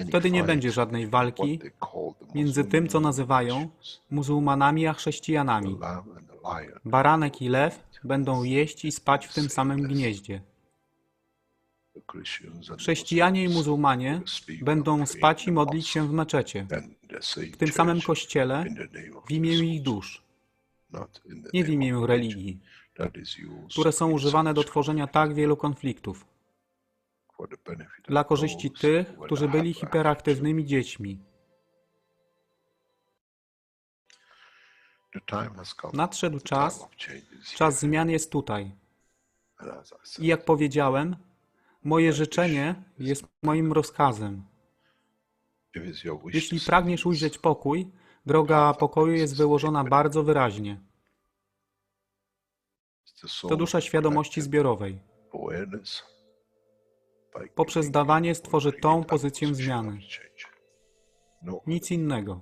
Wtedy nie będzie żadnej walki między tym, co nazywają muzułmanami, a chrześcijanami. Baranek i lew będą jeść i spać w tym samym gnieździe. Chrześcijanie i muzułmanie będą spać i modlić się w meczecie, w tym samym kościele, w imię ich dusz, nie w imię religii, które są używane do tworzenia tak wielu konfliktów, dla korzyści tych, którzy byli hiperaktywnymi dziećmi. Nadszedł czas zmian jest tutaj. I jak powiedziałem, moje życzenie jest moim rozkazem. Jeśli pragniesz ujrzeć pokój, droga pokoju jest wyłożona bardzo wyraźnie. To dusza świadomości zbiorowej. Poprzez dawanie stworzy tą pozycję zmiany. Nic innego.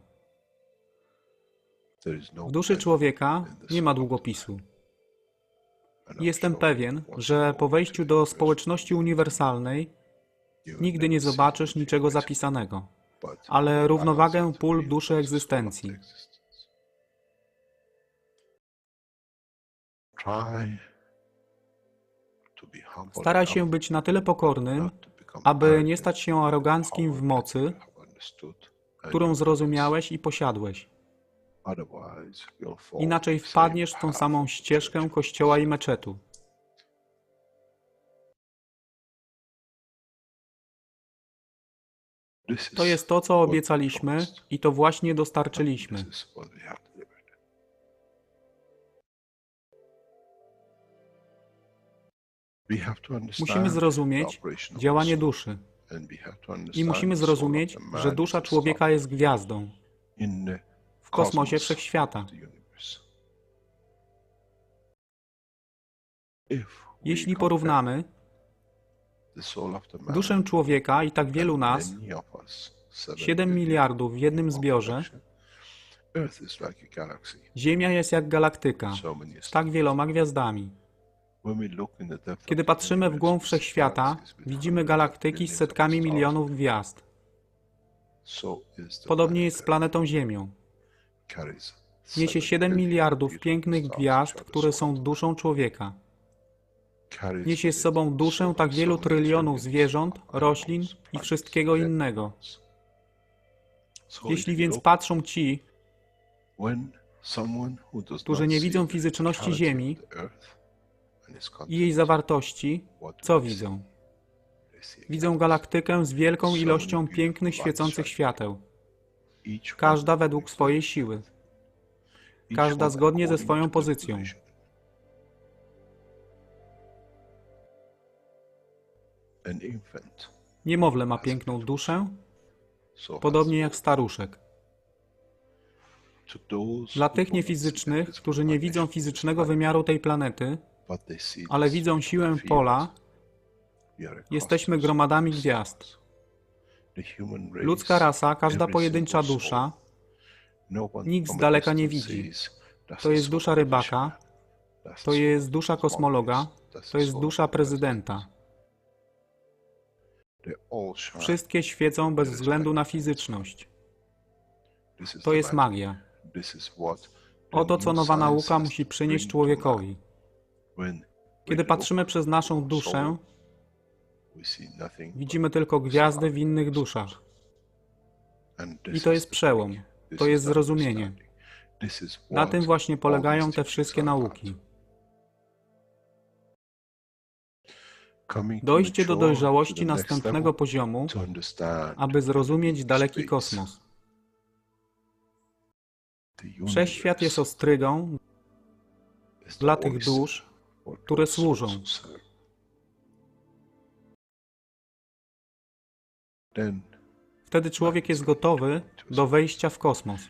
W duszy człowieka nie ma długopisu. Jestem pewien, że po wejściu do społeczności uniwersalnej nigdy nie zobaczysz niczego zapisanego, ale równowagę pól duszy egzystencji. Staraj się być na tyle pokornym, aby nie stać się aroganckim w mocy, którą zrozumiałeś i posiadłeś. Inaczej wpadniesz w tą samą ścieżkę kościoła i meczetu. To jest to, co obiecaliśmy i to właśnie dostarczyliśmy. Musimy zrozumieć działanie duszy. I musimy zrozumieć, że dusza człowieka jest gwiazdą w kosmosie wszechświata. Jeśli porównamy duszę człowieka i tak wielu nas, 7 miliardów w jednym zbiorze, Ziemia jest jak galaktyka z tak wieloma gwiazdami. Kiedy patrzymy w głąb wszechświata, widzimy galaktyki z setkami milionów gwiazd. Podobnie jest z planetą Ziemią. Niesie 7 miliardów pięknych gwiazd, które są duszą człowieka. Niesie z sobą duszę tak wielu trylionów zwierząt, roślin i wszystkiego innego. Jeśli więc patrzą ci, którzy nie widzą fizyczności Ziemi i jej zawartości, co widzą? Widzą galaktykę z wielką ilością pięknych, świecących świateł. Każda według swojej siły. Każda zgodnie ze swoją pozycją. Niemowlę ma piękną duszę, podobnie jak staruszek. Dla tych niefizycznych, którzy nie widzą fizycznego wymiaru tej planety, ale widzą siłę pola, jesteśmy gromadami gwiazd. Ludzka rasa, każda pojedyncza dusza, nikt z daleka nie widzi. To jest dusza rybaka, to jest dusza kosmologa, to jest dusza prezydenta. Wszystkie świecą bez względu na fizyczność. To jest magia. Oto, co nowa nauka musi przynieść człowiekowi. Kiedy patrzymy przez naszą duszę, widzimy tylko gwiazdy w innych duszach. I to jest przełom, to jest zrozumienie. Na tym właśnie polegają te wszystkie nauki. Dojście do dojrzałości następnego poziomu, aby zrozumieć daleki kosmos. Wszechświat jest ostrygą dla tych dusz, które służą. Wtedy człowiek jest gotowy do wejścia w kosmos.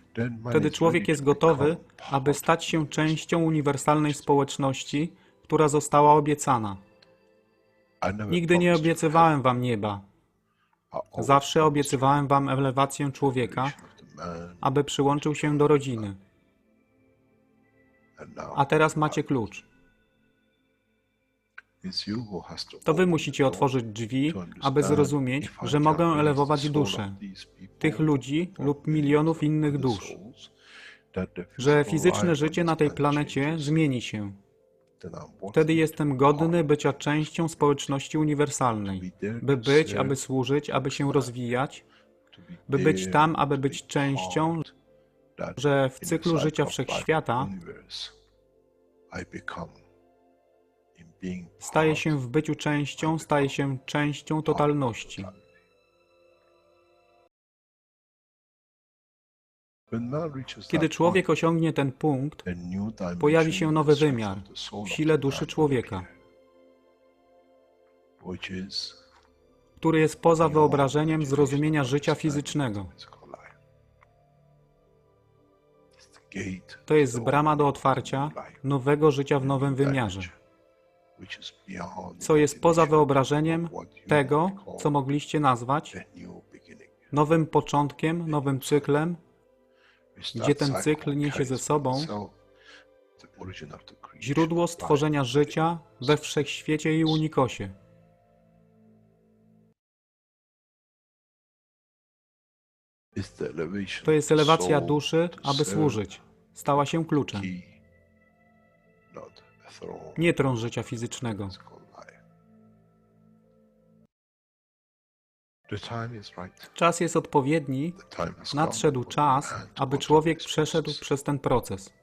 Wtedy człowiek jest gotowy, aby stać się częścią uniwersalnej społeczności, która została obiecana. Nigdy nie obiecywałem wam nieba. Zawsze obiecywałem wam elewację człowieka, aby przyłączył się do rodziny. A teraz macie klucz. To wy musicie otworzyć drzwi, aby zrozumieć, że mogę elewować duszę tych ludzi lub milionów innych dusz, że fizyczne życie na tej planecie zmieni się. Wtedy jestem godny bycia częścią społeczności uniwersalnej, by być, aby służyć, aby się rozwijać, by być tam, aby być częścią, że w cyklu życia wszechświata staje się w byciu częścią, staje się częścią totalności. Kiedy człowiek osiągnie ten punkt, pojawi się nowy wymiar w sile duszy człowieka, który jest poza wyobrażeniem zrozumienia życia fizycznego. To jest brama do otwarcia nowego życia w nowym wymiarze, co jest poza wyobrażeniem tego, co mogliście nazwać nowym początkiem, nowym cyklem, gdzie ten cykl niesie ze sobą źródło stworzenia życia we wszechświecie i unikosie. To jest elewacja duszy, aby służyć. Stała się kluczem. Nie tron życia fizycznego. Czas jest odpowiedni, nadszedł czas, aby człowiek przeszedł przez ten proces.